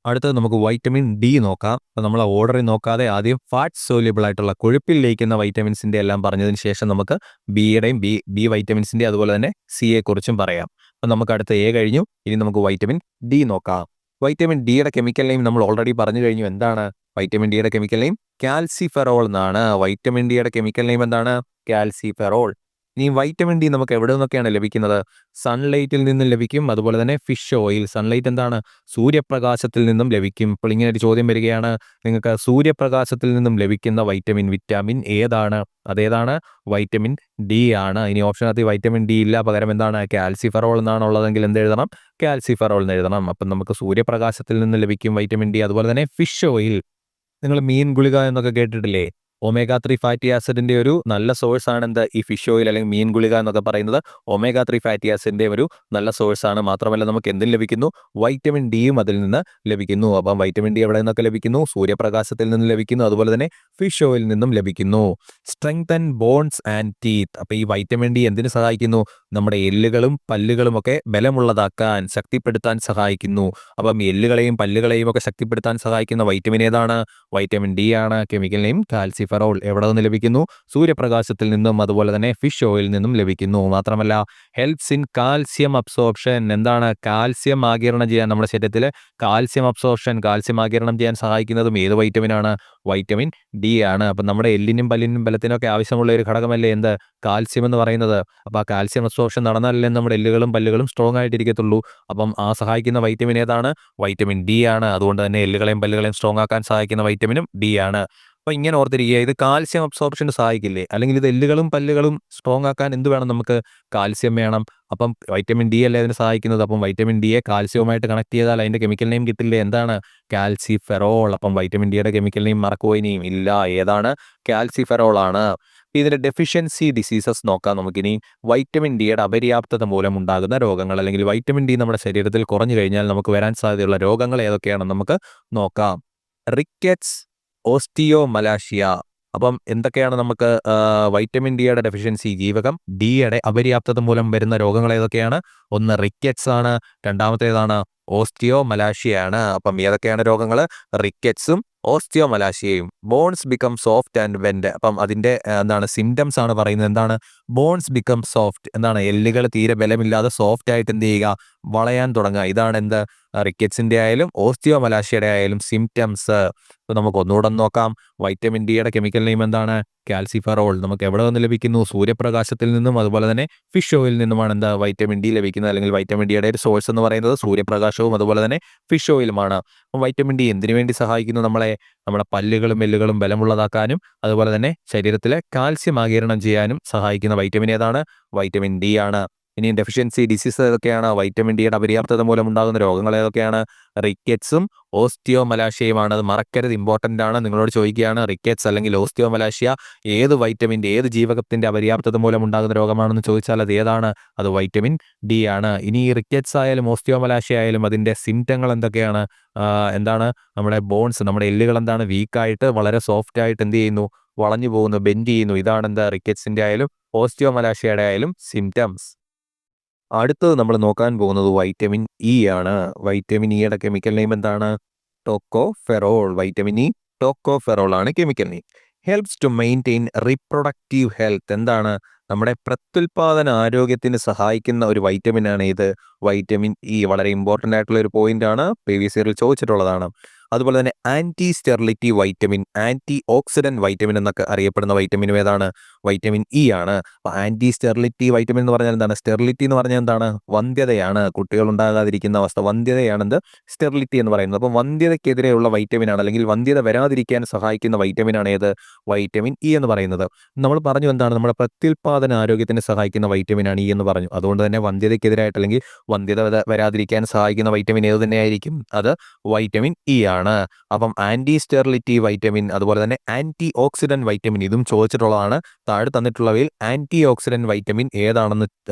അടുത്തത് നമുക്ക് വൈറ്റമിൻ ഡി നോക്കാം. അപ്പോൾ നമ്മൾ ഓർഡറിൽ നോക്കാതെ ആദ്യം ഫാറ്റ് സോല്യൂബിൾ ആയിട്ടുള്ള കൊഴുപ്പിൽ ലയിക്കുന്ന വൈറ്റമിൻസിൻ്റെ എല്ലാം പറഞ്ഞതിന് ശേഷം നമുക്ക് ബിയുടെയും ബി വൈറ്റമിൻസിൻ്റെ അതുപോലെ തന്നെ സിയെ കുറിച്ചും പറയാം. അപ്പോൾ നമുക്ക് അടുത്ത എ കഴിഞ്ഞു, ഇനി നമുക്ക് വൈറ്റമിൻ ഡി നോക്കാം. വൈറ്റമിൻ ഡിയുടെ കെമിക്കൽ നെയിം നമ്മൾ ഓൾറെഡി പറഞ്ഞു കഴിഞ്ഞു. എന്താണ് വൈറ്റമിൻ ഡിയുടെ കെമിക്കൽ നെയിം? കാൽസിഫെറോൾ എന്നാണ്. വൈറ്റമിൻ ഡിയുടെ കെമിക്കൽ നെയിം എന്താണ്? കാൽസിഫെറോൾ. ഇനി വൈറ്റമിൻ ഡി നമുക്ക് എവിടെ നിന്നൊക്കെയാണ് ലഭിക്കുന്നത്? സൺലൈറ്റിൽ നിന്നും ലഭിക്കും, അതുപോലെ തന്നെ ഫിഷ് ഓയിൽ. സൺലൈറ്റ് എന്താണ്? സൂര്യപ്രകാശത്തിൽ നിന്നും ലഭിക്കും. ഇപ്പോൾ ഇങ്ങനെ ഒരു ചോദ്യം വരികയാണ്, നിങ്ങൾക്ക് സൂര്യപ്രകാശത്തിൽ നിന്നും ലഭിക്കുന്ന വിറ്റാമിൻ ഏതാണ്? അതേതാണ്? വൈറ്റമിൻ ഡി ആണ്. ഇനി ഓപ്ഷനകത്ത് വൈറ്റമിൻ ഡി ഇല്ല, പകരം എന്താണ്? കാൽസിഫെറോൾ എന്നാണ് ഉള്ളതെങ്കിൽ എന്ത് എഴുതണം? കാൽസിഫെറോൾ എന്ന് എഴുതണം. അപ്പം നമുക്ക് സൂര്യപ്രകാശത്തിൽ നിന്ന് ലഭിക്കും വൈറ്റമിൻ ഡി. അതുപോലെ തന്നെ ഫിഷ് ഓയിൽ, നിങ്ങൾ മീൻ ഗുളിക എന്നൊക്കെ കേട്ടിട്ടില്ലേ? ഒമേഗ 3 ഫാറ്റി ആസിഡിന്റെ ഒരു നല്ല സോഴ്സ് ആണ് എന്ത്? ഈ ഫിഷ് ഓയിൽ അല്ലെങ്കിൽ മീൻ ഗുളിക എന്നൊക്കെ പറയുന്നത് ഒമേഗ 3 ഫാറ്റി ആസിഡിന്റെ ഒരു നല്ല സോഴ്സ് ആണ്. മാത്രമല്ല നമുക്ക് എന്തും ലഭിക്കുന്നു? വൈറ്റമിൻ ഡിയും അതിൽ നിന്ന് ലഭിക്കുന്നു. അപ്പം വൈറ്റമിൻ ഡി എവിടെ നിന്നൊക്കെ ലഭിക്കുന്നു? സൂര്യപ്രകാശത്തിൽ നിന്ന് ലഭിക്കുന്നു, അതുപോലെ തന്നെ ഫിഷ് ഓയിൽ നിന്നും ലഭിക്കുന്നു. Strengthen bones and teeth. അപ്പോൾ ഈ വൈറ്റമിൻ ഡി എന്തിനു സഹായിക്കുന്നു? നമ്മുടെ എല്ലുകളും പല്ലുകളും ഒക്കെ ബലമുള്ളതാക്കാൻ, ശക്തിപ്പെടുത്താൻ സഹായിക്കുന്നു. അപ്പം എല്ലുകളെയും പല്ലുകളെയും ഒക്കെ ശക്തിപ്പെടുത്താൻ സഹായിക്കുന്ന വൈറ്റമിൻ ഏതാണ്? വൈറ്റമിൻ ഡി ആണ്. Chemical name calciferol. എവിടെ നിന്ന് ലഭിക്കുന്നു? സൂര്യപ്രകാശത്തിൽ നിന്നും അതുപോലെ തന്നെ ഫിഷ് ഓയിൽ നിന്നും ലഭിക്കുന്നു. മാത്രമല്ല ഹെൽപ്സ് ഇൻ കാൽസ്യം അബ്സോർപ്ഷൻ. എന്താണ്? കാൽസ്യം ആഗിരണം ചെയ്യാൻ, നമ്മുടെ ശരീരത്തിൽ കാൽസ്യം ആഗിരണം ചെയ്യാൻ സഹായിക്കുന്നതും ഏത് വൈറ്റമിനാണ്? വൈറ്റമിൻ ഡി ആണ്. അപ്പം നമ്മുടെ എല്ലിനും പല്ലിനും ബലത്തിനൊക്കെ ആവശ്യമുള്ള ഒരു ഘടകമല്ലേ എന്ത്? കാൽസ്യം എന്ന് പറയുന്നത്. അപ്പോൾ ആ കാൽസ്യം അബ്സോർപ്ഷൻ നടന്നാലല്ലേ നമ്മുടെ എല്ലുകളും പല്ലുകളും സ്ട്രോങ് ആയിട്ടിരിക്കത്തുള്ളൂ. അപ്പം ആ സഹായിക്കുന്ന വൈറ്റമിൻ ഏതാണ്? വൈറ്റമിൻ ഡി ആണ്. അതുകൊണ്ട് തന്നെ എല്ലുകളെയും പല്ലുകളെയും സ്ട്രോങ് ആക്കാൻ സഹായിക്കുന്ന വൈറ്റമിനും ഡി ആണ്. അപ്പോൾ ഇങ്ങനെ ഓർത്തിരിക്കുക, ഇത് കാൽസ്യം അബ്സോർപ്ഷന് സഹായിക്കില്ലേ? അല്ലെങ്കിൽ ഇത് എല്ലുകളും പല്ലുകളും സ്ട്രോങ് ആക്കാൻ എന്ത് വേണം നമുക്ക്? കാൽസ്യം വേണം. അപ്പം വൈറ്റമിൻ ഡി അല്ലേ അതിന് സഹായിക്കുന്നത്. അപ്പം വൈറ്റമിൻ ഡിയെ കാൽസ്യവുമായിട്ട് കണക്ട് ചെയ്താൽ അതിൻ്റെ കെമിക്കൽ നെയിം കിട്ടില്ലേ? എന്താണ്? കാൽസിഫെറോൾ. അപ്പം വൈറ്റമിൻ ഡിയുടെ കെമിക്കൽ നെയിം മറക്കുമോ ഇനിയും? ഇല്ല. ഏതാണ്? കാൽസിഫെറോൾ ആണ്. ഇതിൻ്റെ ഡെഫിഷ്യൻസി ഡിസീസസ് നോക്കാം നമുക്കിനി. വൈറ്റമിൻ ഡിയുടെ അപര്യാപ്തത മൂലം ഉണ്ടാകുന്ന രോഗങ്ങൾ, അല്ലെങ്കിൽ വൈറ്റമിൻ ഡി നമ്മുടെ ശരീരത്തിൽ കുറഞ്ഞു കഴിഞ്ഞാൽ നമുക്ക് വരാൻ സാധ്യതയുള്ള രോഗങ്ങൾ ഏതൊക്കെയാണെന്ന് നമുക്ക് നോക്കാം. റിക്കറ്റ്സ്, ഓസ്റ്റിയോമലാഷിയ. അപ്പം എന്തൊക്കെയാണ് നമുക്ക് വൈറ്റമിൻ ഡിയുടെ ഡെഫിഷ്യൻസി, ജീവകം ഡിയുടെ അപര്യാപ്തത മൂലം വരുന്ന രോഗങ്ങൾ ഏതൊക്കെയാണ്? ഒന്ന് റിക്കറ്റ്സ് ആണ്, രണ്ടാമത്തേതാണ് ഓസ്റ്റിയോമലാഷിയാണ്. അപ്പം ഏതൊക്കെയാണ് രോഗങ്ങൾ? റിക്കറ്റ്സും ഓസ്റ്റിയോമലാഷിയയും. Bones become soft and bend. അപ്പം അതിൻ്റെ എന്താണ് സിംറ്റംസ് ആണ് പറയുന്നത്. എന്താണ്? Bones become soft. എന്താണ്? എല്ലുകൾ തീരെ ബലമില്ലാതെ സോഫ്റ്റ് ആയിട്ട് എന്ത് ചെയ്യുക? വളയാൻ തുടങ്ങുക. ഇതാണ് എന്ത്? റിക്കറ്റ്സിൻ്റെ ആയാലും ഓസ്റ്റിയോമലാഷിയയുടെ ആയാലും സിംറ്റംസ്. ഇപ്പോൾ നമുക്ക് ഒന്നുകൂടെ നോക്കാം. വൈറ്റമിൻ ഡിയുടെ കെമിക്കൽ നെയിം എന്താണ്? കാൽസിഫെറോൾ. നമുക്ക് എവിടെ നിന്ന് ലഭിക്കുന്നു? സൂര്യപ്രകാശത്തിൽ നിന്നും അതുപോലെ തന്നെ ഫിഷ് ഓയിൽ നിന്നുമാണ് എന്താ വൈറ്റമിൻ ഡി ലഭിക്കുന്നത്. അല്ലെങ്കിൽ വൈറ്റമിൻ ഡിയുടെ ഒരു സോഴ്സ് എന്ന് പറയുന്നത് സൂര്യപ്രകാശവും അതുപോലെ തന്നെ ഫിഷ് ഓയിലുമാണ്. അപ്പം വൈറ്റമിൻ ഡി എന്തിനു വേണ്ടി സഹായിക്കുന്നു? നമ്മുടെ പല്ലുകളും എല്ലുകളും ബലമുള്ളതാക്കാനും അതുപോലെ തന്നെ ശരീരത്തിലെ കാൽസ്യം ആഗിരണം ചെയ്യാനും സഹായിക്കുന്ന വൈറ്റമിൻ ഏതാണ്? വൈറ്റമിൻ ഡി ആണ്. ഇനി ഡെഫിഷ്യൻസി ഡിസീസ് ഏതൊക്കെയാണ്? വൈറ്റമിൻ ഡിയുടെ അപര്യാപ്തത മൂലം ഉണ്ടാകുന്ന രോഗങ്ങൾ ഏതൊക്കെയാണ്? റിക്കറ്റ്സും ഓസ്റ്റിയോമലാഷിയയുമാണ്. അത് മറക്കരുത്, ഇമ്പോർട്ടൻ്റ് ആണ്. നിങ്ങളോട് ചോദിക്കുകയാണ്, റിക്കറ്റ്സ് അല്ലെങ്കിൽ ഓസ്റ്റിയോമലാഷിയ ഏത് വൈറ്റമിൻ്റെ, ഏത് ജീവകത്തിൻ്റെ അപര്യാപ്തത മൂലം ഉണ്ടാകുന്ന രോഗമാണെന്ന് ചോദിച്ചാൽ അത് ഏതാണ്? അത് വൈറ്റമിൻ ഡി ആണ്. ഇനി ഈ റിക്കറ്റ്സ് ആയാലും ഓസ്റ്റിയോമലാഷിയ ആയാലും അതിൻ്റെ സിംറ്റങ്ങൾ എന്തൊക്കെയാണ്? എന്താണ്? നമ്മുടെ ബോൺസ്, നമ്മുടെ എല്ലുകൾ എന്താണ്? വീക്കായിട്ട് വളരെ സോഫ്റ്റ് ആയിട്ട് എന്ത് ചെയ്യുന്നു? വളഞ്ഞു പോകുന്നു, ബെൻഡ് ചെയ്യുന്നു. ഇതാണ് എന്താ? റിക്കറ്റ്സിൻ്റെ ആയാലും ഓസ്റ്റിയോമലാഷിയയുടെ ആയാലും സിംറ്റംസ്. അടുത്തത് നമ്മൾ നോക്കാൻ പോകുന്നത് വൈറ്റമിൻ ഇ ആണ്. വൈറ്റമിൻ ഇയുടെ കെമിക്കൽ നെയിം എന്താണ്? ടോക്കോഫെറോൾ. വൈറ്റമിൻ ഇ ടോക്കോഫെറോൾ ആണ് chemical name. Helps to maintain reproductive health. എന്താണ്? നമ്മുടെ പ്രത്യുൽപാദന ആരോഗ്യത്തിന് സഹായിക്കുന്ന ഒരു വൈറ്റമിൻ ആണ് ഇത്, വൈറ്റമിൻ ഇ. വളരെ ഇമ്പോർട്ടൻ്റ് ആയിട്ടുള്ള ഒരു പോയിന്റ് ആണ്, പ്രീവിയസ് ഇയറിൽ ചോദിച്ചിട്ടുള്ളതാണ്. അതുപോലെ തന്നെ anti sterility vitamin, antioxidant vitamin എന്നൊക്കെ അറിയപ്പെടുന്ന വൈറ്റമിനും ഏതാണ്? വൈറ്റമിൻ ഇ ആണ്. അപ്പോൾ ആൻറ്റി സ്റ്റെറിലിറ്റി വൈറ്റമിൻ എന്ന് പറഞ്ഞാൽ എന്താണ്? സ്റ്റെറിലിറ്റി എന്ന് പറഞ്ഞാൽ എന്താണ്? വന്ധ്യതയാണ്. കുട്ടികൾ ഉണ്ടാകാതിരിക്കുന്ന അവസ്ഥ, വന്ധ്യതയാണെന്ത് സ്റ്റെറിലിറ്റി എന്ന് പറയുന്നത്. അപ്പം വന്ധ്യതയ്ക്കെതിരെയുള്ള വൈറ്റമിനാണ്, അല്ലെങ്കിൽ വന്ധ്യത വരാതിരിക്കാൻ സഹായിക്കുന്ന വൈറ്റമിനാണ് ഏത്? വൈറ്റമിൻ ഇ എന്ന് പറയുന്നത്. നമ്മൾ പറഞ്ഞു എന്താണ്? നമ്മുടെ പ്രത്യുൽപാദന ആരോഗ്യത്തിന് സഹായിക്കുന്ന വൈറ്റമിനാണ് ഇ എന്ന് പറഞ്ഞു. അതുകൊണ്ട് തന്നെ വന്ധ്യതയ്ക്കെതിരായിട്ട് അല്ലെങ്കിൽ വന്ധ്യത വരാതിരിക്കാൻ സഹായിക്കുന്ന വൈറ്റമിൻ ഏത് തന്നെയായിരിക്കും? അത് വൈറ്റമിൻ ഇ ആണ്. അപ്പം ആൻറ്റി സ്റ്റെറിലിറ്റി വൈറ്റമിൻ, അതുപോലെ തന്നെ ആൻറ്റി ഓക്സിഡൻറ്റ് വൈറ്റമിൻ, ഇതും ചോദിച്ചിട്ടുള്ളതാണ്. താഴെ തന്നിട്ടുള്ളവയിൽ ആൻറ്റി ഓക്സിഡൻറ്റ് വൈറ്റമിൻ ഏതാണെന്ന്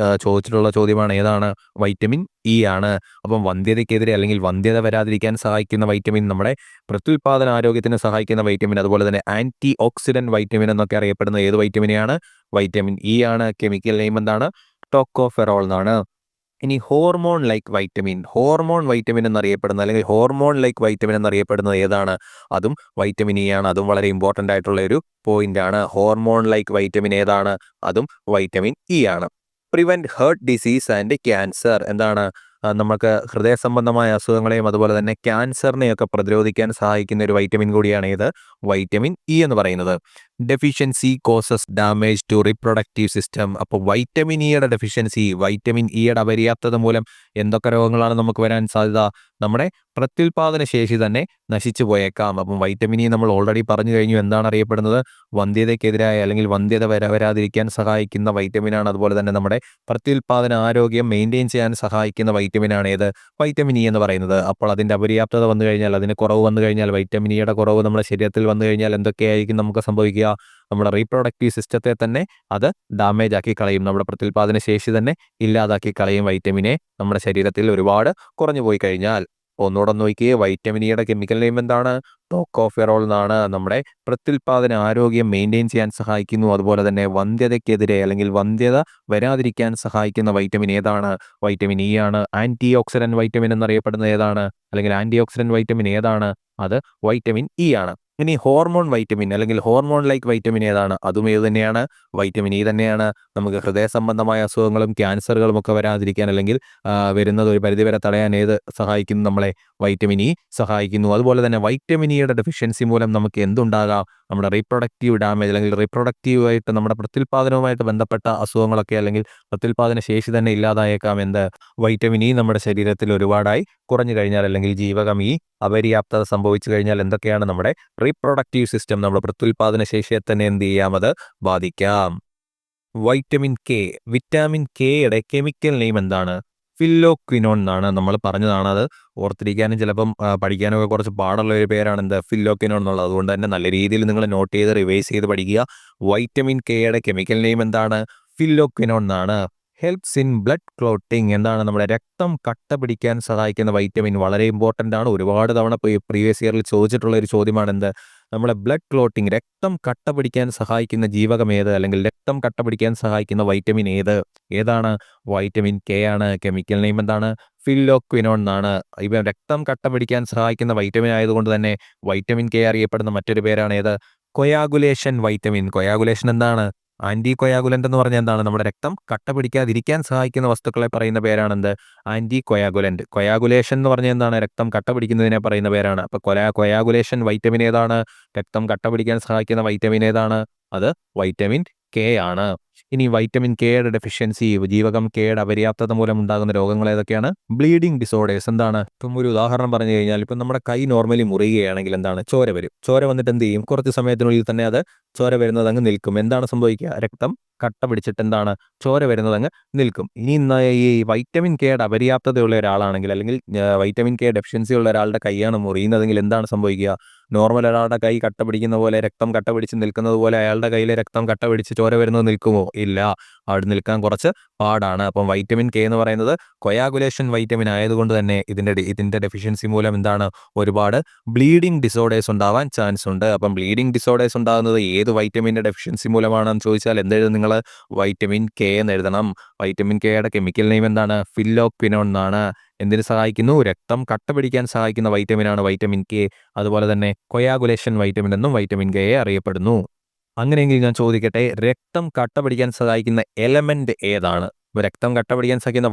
ചോദിച്ചിട്ടുള്ള ചോദ്യമാണ്. ഏതാണ്? വൈറ്റമിൻ ഇ ആണ്. അപ്പം വന്ധ്യതയ്ക്കെതിരെ അല്ലെങ്കിൽ വന്ധ്യത വരാതിരിക്കാൻ സഹായിക്കുന്ന വൈറ്റമിൻ, നമ്മുടെ പ്രത്യുൽപാദന ആരോഗ്യത്തിന് സഹായിക്കുന്ന വൈറ്റമിൻ, അതുപോലെ തന്നെ ആൻറ്റി ഓക്സിഡൻറ്റ് വൈറ്റമിൻ എന്നൊക്കെ അറിയപ്പെടുന്ന ഏത് വൈറ്റമിനെയാണ്? വൈറ്റമിൻ ഇ ആണ്. കെമിക്കൽ നെയിം എന്താണ്? ടോക്കോഫെറോൾ എന്നാണ്. ഇനി hormone like vitamin, hormone vitamin എന്നറിയപ്പെടുന്ന അല്ലെങ്കിൽ ഹോർമോൺ ലൈക്ക് വൈറ്റമിൻ എന്നറിയപ്പെടുന്നത് ഏതാണ്? അതും വൈറ്റമിൻ ഇ ആണ്. അതും വളരെ ഇമ്പോർട്ടൻ്റ് ആയിട്ടുള്ള ഒരു പോയിന്റ് ആണ്. ഹോർമോൺ ലൈക്ക് വൈറ്റമിൻ ഏതാണ്? അതും വൈറ്റമിൻ ഇ ആണ്. Prevent heart disease and cancer, എന്താണ്? നമുക്ക് ഹൃദയ സംബന്ധമായ അസുഖങ്ങളെയും അതുപോലെ തന്നെ ക്യാൻസറിനെയൊക്കെ പ്രതിരോധിക്കാൻ സഹായിക്കുന്ന ഒരു വൈറ്റമിൻ കൂടിയാണ് ഏത്? വൈറ്റമിൻ ഇ എന്ന് പറയുന്നത്. Deficiency causes damage to reproductive system. അപ്പോൾ വൈറ്റമിൻ ഇയുടെ ഡെഫിഷ്യൻസി, വൈറ്റമിൻ ഇയുടെ അപര്യാപ്തത മൂലം എന്തൊക്കെ രോഗങ്ങളാണ് നമുക്ക് വരാൻ സാധ്യത? നമ്മുടെ പ്രത്യുൽപാദന ശേഷി തന്നെ നശിച്ചു പോയേക്കാം. അപ്പം വൈറ്റമിൻ ഇ നമ്മൾ ഓൾറെഡി പറഞ്ഞു കഴിഞ്ഞു. എന്താണ് അറിയപ്പെടുന്നത്? വന്ധ്യതയ്ക്കെതിരായ അല്ലെങ്കിൽ വന്ധ്യത വരാതിരിക്കാൻ സഹായിക്കുന്ന വൈറ്റമിനാണ്. അതുപോലെ തന്നെ നമ്മുടെ പ്രത്യുൽപാദന ആരോഗ്യം മെയിൻറ്റെയിൻ ചെയ്യാൻ സഹായിക്കുന്ന വൈറ്റമിനാണ് ഏത്? വൈറ്റമിൻ ഇ എന്ന് പറയുന്നത്. അപ്പോൾ അതിൻ്റെ അപര്യാപ്തത വന്നു കഴിഞ്ഞാൽ, അതിന് കുറവ് വന്നു കഴിഞ്ഞാൽ, വൈറ്റമിൻ ഇയുടെ കുറവ് നമ്മുടെ ശരീരത്തിൽ വന്നു കഴിഞ്ഞാൽ എന്തൊക്കെയായിരിക്കും നമുക്ക് സംഭവിക്കുക? നമ്മുടെ റീപ്രൊഡക്റ്റീവ് സിസ്റ്റത്തെ തന്നെ അത് ഡാമേജ് ആക്കി കളയും. നമ്മുടെ പ്രത്യുൽപാദന ശേഷി തന്നെ ഇല്ലാതാക്കി കളയും. വൈറ്റമിനെ നമ്മുടെ ശരീരത്തിൽ ഒരുപാട് കുറഞ്ഞു പോയി കഴിഞ്ഞാൽ. ഒന്നുകൂടെ നോക്കിയേ, വൈറ്റമിൻ ഇയുടെ കെമിക്കൽ നെയിം എന്താണ്? ടോക്കോഫെറോൾ എന്നാണ്. നമ്മുടെ പ്രത്യുൽപാദന ആരോഗ്യം മെയിൻറ്റെയിൻ ചെയ്യാൻ സഹായിക്കുന്നു. അതുപോലെ തന്നെ വന്ധ്യതയ്ക്കെതിരെ അല്ലെങ്കിൽ വന്ധ്യത വരാതിരിക്കാൻ സഹായിക്കുന്ന വൈറ്റമിൻ ഏതാണ്? വൈറ്റമിൻ ഇ ആണ്. ആൻറ്റി ഓക്സിഡൻറ്റ് വൈറ്റമിൻ എന്നറിയപ്പെടുന്നത് ഏതാണ്? അല്ലെങ്കിൽ ആൻറ്റി ഓക്സിഡൻറ്റ് വൈറ്റമിൻ ഏതാണ്? അത് വൈറ്റമിൻ ഇ ആണ്. ഇനി ഹോർമോൺ വൈറ്റമിൻ അല്ലെങ്കിൽ ഹോർമോൺ ലൈക്ക് വൈറ്റമിൻ ഏതാണ്? അതും ഏത് തന്നെയാണ്? വൈറ്റമിൻ ഇ തന്നെയാണ്. നമുക്ക് ഹൃദയ സംബന്ധമായ അസുഖങ്ങളും ക്യാൻസറുകളും ഒക്കെ വരാതിരിക്കാൻ അല്ലെങ്കിൽ വരുന്നത് ഒരു പരിധിവരെ തടയാൻ ഏത് സഹായിക്കുന്നു നമ്മളെ? വൈറ്റമിൻ ഇ സഹായിക്കുന്നു. അതുപോലെ തന്നെ വൈറ്റമിൻ ഇയുടെ ഡെഫിഷ്യൻസി മൂലം നമുക്ക് എന്തുണ്ടാകാം? നമ്മുടെ റീപ്രൊഡക്റ്റീവ് ഡാമേജ് അല്ലെങ്കിൽ റീപ്രൊഡക്റ്റീവായിട്ട് നമ്മുടെ പ്രത്യുൽപാദനവുമായിട്ട് ബന്ധപ്പെട്ട അസുഖങ്ങളൊക്കെ അല്ലെങ്കിൽ പ്രത്യുൽപാദന ശേഷി തന്നെ ഇല്ലാതായേക്കാം. എന്ത്? വൈറ്റമിൻ ഇ നമ്മുടെ ശരീരത്തിൽ ഒരുപാടായി കുറഞ്ഞു കഴിഞ്ഞാൽ അല്ലെങ്കിൽ ജീവകം ഇ അപര്യാപ്തത സംഭവിച്ചു കഴിഞ്ഞാൽ എന്തൊക്കെയാണ്? നമ്മുടെ റീപ്രൊഡക്റ്റീവ് സിസ്റ്റം, നമ്മുടെ പ്രത്യുൽപാദന ശേഷിയെ തന്നെ എന്ത് ചെയ്യാം? അത് ബാധിക്കാം. വൈറ്റമിൻ കെ, വിറ്റാമിൻ കെയുടെ കെമിക്കൽ നെയിം എന്താണ്? ഫില്ലോക്വിനോൺ എന്നാണ്. നമ്മൾ പറഞ്ഞതാണ്. അത് ഓർത്തിരിക്കാനും ചിലപ്പം പഠിക്കാനും ഒക്കെ കുറച്ച് പാടുള്ള ഒരു പേരാണ് എന്ത്? ഫില്ലോക്വിനോൺ എന്നുള്ളത്. അതുകൊണ്ട് തന്നെ നല്ല രീതിയിൽ നിങ്ങൾ നോട്ട് ചെയ്ത് റിവൈസ് ചെയ്ത് പഠിക്കുക. വൈറ്റമിൻ കെയുടെ കെമിക്കൽ നെയിം എന്താണ്? ഫില്ലോക്വിനോൺ എന്നാണ്. ഹെൽപ്സ് ഇൻ ബ്ലഡ് ക്ലോട്ടിങ്, എന്താണ്? നമ്മുടെ രക്തം കട്ട പിടിക്കാൻ സഹായിക്കുന്ന വൈറ്റമിൻ. വളരെ ഇമ്പോർട്ടൻ്റ് ആണ്. ഒരുപാട് തവണ പ്രീവിയസ് ഇയറിൽ ചോദിച്ചിട്ടുള്ള ഒരു ചോദ്യമാണ് എന്ത്? നമ്മുടെ ബ്ലഡ് ക്ലോട്ടിങ്, രക്തം കട്ട പിടിക്കാൻ സഹായിക്കുന്ന ജീവകം ഏത്? അല്ലെങ്കിൽ രക്തം കട്ട പിടിക്കാൻ സഹായിക്കുന്ന വൈറ്റമിൻ ഏത്? ഏതാണ്? വൈറ്റമിൻ കെ ആണ്. കെമിക്കൽ നെയിം എന്താണ്? ഫില്ലോക്വിനോൺ എന്നാണ്. ഇവ രക്തം കട്ട പിടിക്കാൻ സഹായിക്കുന്ന വൈറ്റമിൻ ആയതുകൊണ്ട് തന്നെ വൈറ്റമിൻ കെ അറിയപ്പെടുന്ന മറ്റൊരു പേരാണ് ഏത്? Coagulation vitamin. കൊയാഗുലേഷൻ എന്താണ്? ആൻറ്റി കൊയാഗുലൻ്റ് എന്ന് പറഞ്ഞാൽ എന്താണ്? നമ്മുടെ രക്തം കട്ട പിടിക്കാതിരിക്കാൻ സഹായിക്കുന്ന വസ്തുക്കളെ പറയുന്ന പേരാണെന്ത്? Anti coagulant. കൊയാഗുലേഷൻ എന്ന് പറഞ്ഞാൽ എന്താണ്? രക്തം കട്ട പിടിക്കുന്നതിനെ പറയുന്ന പേരാണ്. അപ്പോൾ കൊയാഗുലേഷൻ വൈറ്റമിൻ ഏതാണ്? രക്തം കട്ട പിടിക്കാൻ സഹായിക്കുന്ന വൈറ്റമിൻ ഏതാണ്? അത് വൈറ്റമിൻ കെ ആണ്. ഇനി വൈറ്റമിൻ കെയുടെ ഡെഫിഷ്യൻസി, ജീവകം കെയുടെ അപര്യാപ്തത മൂലം ഉണ്ടാകുന്ന രോഗങ്ങൾ ഏതൊക്കെയാണ്? Bleeding disorders. എന്താണ്? ഇപ്പം ഒരു ഉദാഹരണം പറഞ്ഞു കഴിഞ്ഞാൽ, ഇപ്പം നമ്മുടെ കൈ നോർമലി മുറിയുകയാണെങ്കിൽ എന്താണ്? ചോര വരും. ചോര വന്നിട്ട് എന്ത് ചെയ്യും? കുറച്ച് സമയത്തിനുള്ളിൽ തന്നെ അത് ചോര വരുന്നത് അങ്ങ് നിൽക്കും. എന്താണ് സംഭവിക്കുക? രക്തം കട്ട പിടിച്ചിട്ട് എന്താണ്? ചോര വരുന്നത് അങ്ങ് നിൽക്കും. ഇനി ഈ വൈറ്റമിൻ കെയുടെ അപര്യാപ്തതയുള്ള ഒരാളാണെങ്കിൽ അല്ലെങ്കിൽ വൈറ്റമിൻ കെ ഡെഫിഷ്യൻസി ഉള്ള ഒരാളുടെ കൈയാണ് മുറിയുന്നതെങ്കിൽ എന്താണ് സംഭവിക്കുക? നോർമൽ ഒരാളുടെ കൈ കട്ട പിടിക്കുന്ന പോലെ, രക്തം കട്ട പിടിച്ച് നിൽക്കുന്നത് പോലെ അയാളുടെ കയ്യിലെ രക്തം കട്ട പിടിച്ച് ചോര വരുന്നത് നിൽക്കുമോ? ഇല്ല. അവിടെ നിൽക്കാൻ കുറച്ച് പാടാണ്. അപ്പം വൈറ്റമിൻ കെ എന്ന് പറയുന്നത് കൊയാഗുലേഷൻ വൈറ്റമിൻ ആയതുകൊണ്ട് തന്നെ ഇതിൻ്റെ ഡെഫിഷ്യൻസി മൂലം എന്താണ്? ഒരുപാട് ബ്ലീഡിംഗ് ഡിസോർഡേഴ്സ് ഉണ്ടാവാൻ ചാൻസ് ഉണ്ട്. അപ്പം ബ്ലീഡിംഗ് ഡിസോർഡേഴ്സ് ഉണ്ടാകുന്നത് ഏത് വൈറ്റമിൻ്റെ ഡെഫിഷ്യൻസി മൂലമാണെന്ന് ചോദിച്ചാൽ എന്തെഴുതും നിങ്ങൾ? വൈറ്റമിൻ കെ എന്ന് എഴുതണം. വൈറ്റമിൻ കെയുടെ കെമിക്കൽ നെയിം എന്താണ്? ഫില്ലോക്വിനോൺ എന്നാണ്. എന്തിന് സഹായിക്കുന്നു? രക്തം കട്ട പിടിക്കാൻ സഹായിക്കുന്ന വൈറ്റമിനാണ് വൈറ്റമിൻ കെ. അതുപോലെ തന്നെ കൊയാഗുലേഷൻ വൈറ്റമിൻ എന്നും വൈറ്റമിൻ കെ അറിയപ്പെടുന്നു. അങ്ങനെയെങ്കിൽ ഞാൻ ചോദിക്കട്ടെ, രക്തം കട്ട പിടിക്കാൻ സഹായിക്കുന്ന എലമെന്റ് ഏതാണ്? രക്തം കട്ട പിടിക്കാൻ സഹായിക്കുന്ന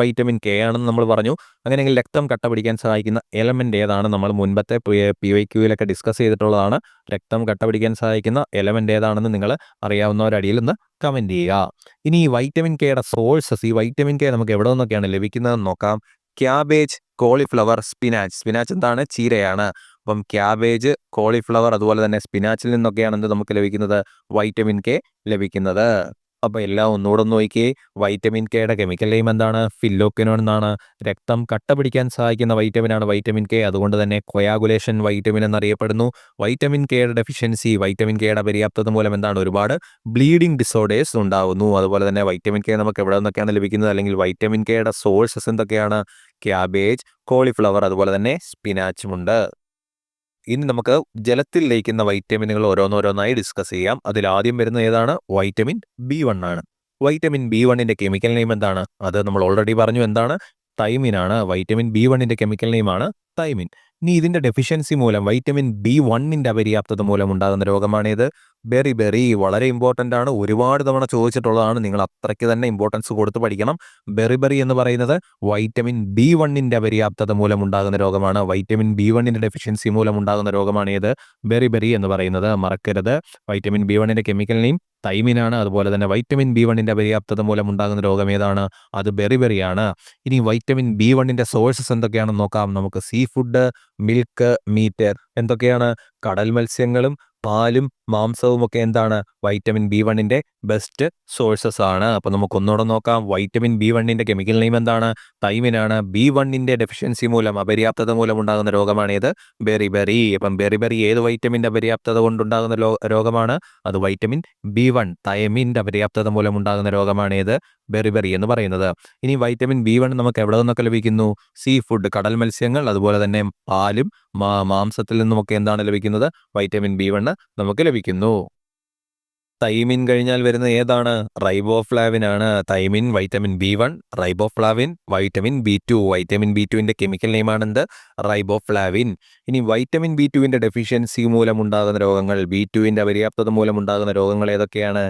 വൈറ്റമിൻ കെ ആണെന്ന് നമ്മൾ പറഞ്ഞു. അങ്ങനെയെങ്കിൽ രക്തം കട്ട പിടിക്കാൻ സഹായിക്കുന്ന എലമെന്റ് ഏതാണ്? നമ്മൾ മുൻപത്തെ PYQയിലൊക്കെ ഡിസ്കസ് ചെയ്തിട്ടുള്ളതാണ്. രക്തം കട്ട പിടിക്കാൻ സഹായിക്കുന്ന എലമെന്റ് ഏതാണെന്ന് നിങ്ങൾ അറിയാവുന്നവരടിയിൽ ഒന്ന് കമന്റ് ചെയ്യുക. ഇനി ഈ വൈറ്റമിൻ കെയുടെ സോഴ്സസ്, ഈ വൈറ്റമിൻ കെ നമുക്ക് എവിടെ നിന്നൊക്കെയാണ് ലഭിക്കുന്നതെന്ന് നോക്കാം. ക്യാബേജ്, കോളിഫ്ലവർ, സ്പിനാച്ച് എന്താണ്? ചീരയാണ്. അപ്പം ക്യാബേജ്, കോളിഫ്ലവർ അതുപോലെ തന്നെ സ്പിനാച്ചിൽ നിന്നൊക്കെയാണ് നമുക്ക് ലഭിക്കുന്നത്? വൈറ്റമിൻ കെ ലഭിക്കുന്നത്. അപ്പോൾ എല്ലാം ഒന്നുകൂടെ ഒന്ന് നോക്കിയേ. വൈറ്റമിൻ കെയുടെ കെമിക്കൽ നെയിം എന്താണ്? ഫില്ലോക്വിനോൺ എന്നാണ്. രക്തം കട്ട പിടിക്കാൻ സഹായിക്കുന്ന വൈറ്റമിനാണ് വൈറ്റമിൻ കെ. അതുകൊണ്ട് തന്നെ കൊയാഗുലേഷൻ വൈറ്റമിൻ എന്നറിയപ്പെടുന്നു. വൈറ്റമിൻ കെയുടെ ഡെഫിഷ്യൻസി, വൈറ്റമിൻ കെയുടെ പര്യാപ്തത മൂലം എന്താണ്? ഒരുപാട് ബ്ലീഡിംഗ് ഡിസോർഡേഴ്സ് ഉണ്ടാകുന്നു. അതുപോലെ തന്നെ വൈറ്റമിൻ കെ നമുക്ക് എവിടെ നിന്നൊക്കെയാണ് ലഭിക്കുന്നത്? അല്ലെങ്കിൽ വൈറ്റമിൻ കെയുടെ സോഴ്സസ് എന്തൊക്കെയാണ്? ക്യാബേജ്, കോളിഫ്ലവർ അതുപോലെ തന്നെ സ്പിനാച്ചുമുണ്ട്. ഇനി നമുക്ക് ജലത്തിൽ ലയിക്കുന്ന വൈറ്റമിനുകൾ ഓരോന്നോരോന്നായി ഡിസ്കസ് ചെയ്യാം. അതിൽ ആദ്യം വരുന്ന ഏതാണ്? വൈറ്റമിൻ B1 ആണ്. വൈറ്റമിൻ B1ന്റെ കെമിക്കൽ നെയിം എന്താണ്? അത് നമ്മൾ ഓൾറെഡി പറഞ്ഞു. എന്താണ്? തൈമിൻ ആണ്. വൈറ്റമിൻ B1ന്റെ കെമിക്കൽ നെയിമാണ് തൈമിൻ. ഇനി ഇതിന്റെ ഡെഫിഷ്യൻസി മൂലം, വൈറ്റമിൻ B1ന്റെ അപര്യാപ്തത മൂലം ഉണ്ടാകുന്ന രോഗമാണേത്? ബെറിബെറി. വളരെ ഇമ്പോർട്ടൻ്റ് ആണ്. ഒരുപാട് തവണ ചോദിച്ചിട്ടുള്ളതാണ്. നിങ്ങൾ അത്രയ്ക്ക് തന്നെ ഇമ്പോർട്ടൻസ് കൊടുത്ത് പഠിക്കണം. ബെറിബെറി എന്ന് പറയുന്നത് വൈറ്റമിൻ B1ന്റെ അപര്യാപ്തത മൂലം ഉണ്ടാകുന്ന രോഗമാണ്. വൈറ്റമിൻ B1ന്റെ ഡെഫിഷ്യൻസി മൂലം ഉണ്ടാകുന്ന രോഗമാണേത്? ബെറിബെറി എന്ന് പറയുന്നത്. മറക്കരുത്. വൈറ്റമിൻ B1ന്റെ കെമിക്കൽ നെയിം തൈമിനാണ്. അതുപോലെ തന്നെ വൈറ്റമിൻ B1ന്റെ അപര്യാപ്തത മൂലം ഉണ്ടാകുന്ന രോഗം ഏതാണ്? അത് ബെറിബെറിയാണ്. ഇനി വൈറ്റമിൻ B1ന്റെ സോഴ്സസ് എന്തൊക്കെയാണെന്ന് നോക്കാം. നമുക്ക് സീ ഫുഡ്, മിൽക്ക്, മീറ്റ് എന്തൊക്കെയാണ്? കടൽ മത്സ്യങ്ങളും പാലും മാംസവും ഒക്കെ എന്താണ്? വൈറ്റമിൻ B1ന്റെ ബെസ്റ്റ് സോഴ്സസ് ആണ്. അപ്പോൾ നമുക്ക് ഒന്നുകൂടെ നോക്കാം. വൈറ്റമിൻ B1ന്റെ കെമിക്കൽ നെയിം എന്താണ്? തൈമിനാണ്. B1ന്റെ ഡെഫിഷ്യൻസി മൂലം, അപര്യാപ്തത മൂലം ഉണ്ടാകുന്ന രോഗമാണേത്? ബെറിബെറി. അപ്പം ബെറിബെറി ഏത് വൈറ്റമിൻ്റെ അപര്യാപ്തത കൊണ്ടുണ്ടാകുന്ന രോഗമാണ്? അത് വൈറ്റമിൻ B1, തൈമിൻ്റെ അപര്യാപ്തത മൂലം ഉണ്ടാകുന്ന രോഗമാണേത്? ബെറിബെറി എന്ന് പറയുന്നത്. ഇനി വൈറ്റമിൻ B1 നമുക്ക് എവിടെ നിന്നൊക്കെ ലഭിക്കുന്നു? സീ ഫുഡ്, കടൽ മത്സ്യങ്ങൾ അതുപോലെ തന്നെ പാലും മാംസത്തിൽ നിന്നുമൊക്കെ എന്താണ് ലഭിക്കുന്നത്? വൈറ്റമിൻ B1 നമുക്ക് ലഭിക്കുന്നു. തൈമിൻ കഴിഞ്ഞാൽ വരുന്ന ഏതാണ്? റൈബോഫ്ലാവിൻ ആണ്. Thiamine, vitamin B1, riboflavin, vitamin B2. Vitamin B2ന്റെ കെമിക്കൽ നെയിമാണ് എന്ത്? റൈബോഫ്ലാവിൻ. ഇനി വൈറ്റമിൻ B2ന്റെ ഡെഫിഷ്യൻസി മൂലം ഉണ്ടാകുന്ന രോഗങ്ങൾ, B2ന്റെ അപര്യാപ്തത മൂലം ഉണ്ടാകുന്ന രോഗങ്ങൾ ഏതൊക്കെയാണ്?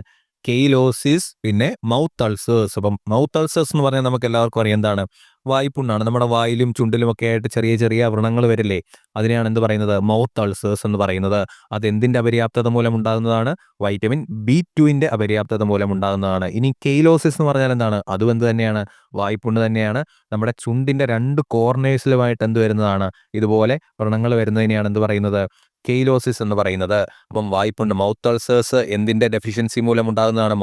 കെയിലോസിസ്, പിന്നെ മൗത്ത് അൾസേഴ്സ്. അപ്പം മൗത്ത് അൾസേഴ്സ് എന്ന് പറഞ്ഞാൽ നമുക്ക് എല്ലാവർക്കും അറിയാം എന്താണ്? വായ്പുണ്ണാണ്. നമ്മുടെ വായിലും ചുണ്ടിലും ഒക്കെ ആയിട്ട് ചെറിയ ചെറിയ വ്രണങ്ങൾ വരില്ലേ? അതിനെയാണ് എന്ത് പറയുന്നത്? മൗത്ത് അൾസേഴ്സ് എന്ന് പറയുന്നത്. അതെന്തിൻ്റെ അപര്യാപ്തത മൂലം ഉണ്ടാകുന്നതാണ്? വൈറ്റമിൻ B2ന്റെ അപര്യാപ്തത മൂലം ഉണ്ടാകുന്നതാണ്. ഇനി കെയിലോസിസ് എന്ന് പറഞ്ഞാൽ എന്താണ്? അതും എന്ത് തന്നെയാണ്? വായ്പുണ്ണ് തന്നെയാണ്. നമ്മുടെ ചുണ്ടിൻ്റെ 2 കോർണേഴ്സിലുമായിട്ട് എന്ത് വരുന്നതാണ്? ഇതുപോലെ വ്രണങ്ങൾ വരുന്നതിനെയാണ് എന്ത് പറയുന്നത്? കെയിലോസിസ് എന്ന് പറയുന്നത്. അപ്പം വായ്പുണ്ട്, മൗത്ത് അൾസേഴ്സ് എന്തിൻ്റെ ഡെഫിഷ്യൻസി മൂലം ഉണ്ടാകുന്നതാണ്?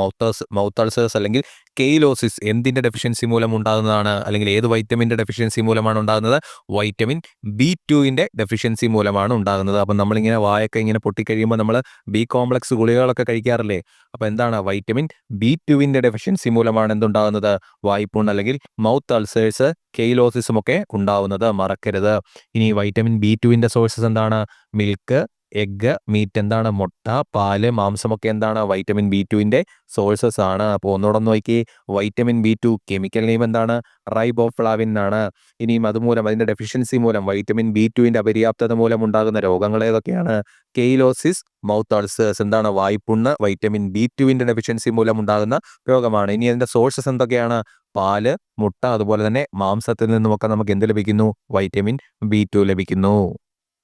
മൗത്ത് അൾസേഴ്സ് അല്ലെങ്കിൽ കെയിലോസിസ് എന്തിൻ്റെ ഡെഫിഷ്യൻസി മൂലം ഉണ്ടാകുന്നതാണ്? അല്ലെങ്കിൽ ഏത് വൈറ്റമിൻ്റെ ഡെഫിഷ്യൻസി മൂലമാണ് ഉണ്ടാകുന്നത്? വൈറ്റമിൻ B2ന്റെ ഡെഫിഷ്യൻസി മൂലമാണ് ഉണ്ടാകുന്നത്. അപ്പം നമ്മളിങ്ങനെ വായൊക്കെ ഇങ്ങനെ പൊട്ടിക്കഴിയുമ്പോൾ നമ്മൾ B കോംപ്ലക്സ് ഗുളികകളൊക്കെ കഴിക്കാറില്ലേ? അപ്പോൾ എന്താണ്? വൈറ്റമിൻ B2ന്റെ ഡെഫിഷ്യൻസി മൂലമാണ് എന്തുണ്ടാകുന്നത്? വായ്പുണ്ണ് അല്ലെങ്കിൽ മൗത്ത് അൾസേഴ്സ്, കെയിലോസിസും ഒക്കെ ഉണ്ടാവുന്നത്. മറക്കരുത്. ഇനി വൈറ്റമിൻ B2ന്റെ സോഴ്സസ് എന്താണ്? മിൽക്ക്, എഗ്ഗ്, മീറ്റ് എന്താണ്? മുട്ട, പാല്, മാംസമൊക്കെ എന്താണ്? വൈറ്റമിൻ B2ന്റെ സോഴ്സസ് ആണ്. അപ്പോൾ ഒന്നുകൂടെ നോക്കി. വൈറ്റമിൻ B2 കെമിക്കൽ നെയിം എന്താണ്? റൈബോഫ്ലാവിൻ ആണ്. ഇനിയും അതുമൂലം, അതിൻ്റെ ഡെഫിഷ്യൻസി മൂലം, വൈറ്റമിൻ B2ന്റെ അപര്യാപ്തത മൂലം ഉണ്ടാകുന്ന രോഗങ്ങൾ ഏതൊക്കെയാണ്? കെയിലോസിസ്, മൗത്ത് അൾസേഴ്സ് എന്താണ്? വായ്പുണ്ണ് വൈറ്റമിൻ B2ന്റെ ഡെഫിഷ്യൻസി മൂലം ഉണ്ടാകുന്ന രോഗമാണ്. ഇനി അതിൻ്റെ സോഴ്സസ് എന്തൊക്കെയാണ്? പാല്, മുട്ട അതുപോലെ തന്നെ മാംസത്തിൽ നിന്നുമൊക്കെ നമുക്ക് എന്ത് ലഭിക്കുന്നു? വൈറ്റമിൻ B2 ലഭിക്കുന്നു.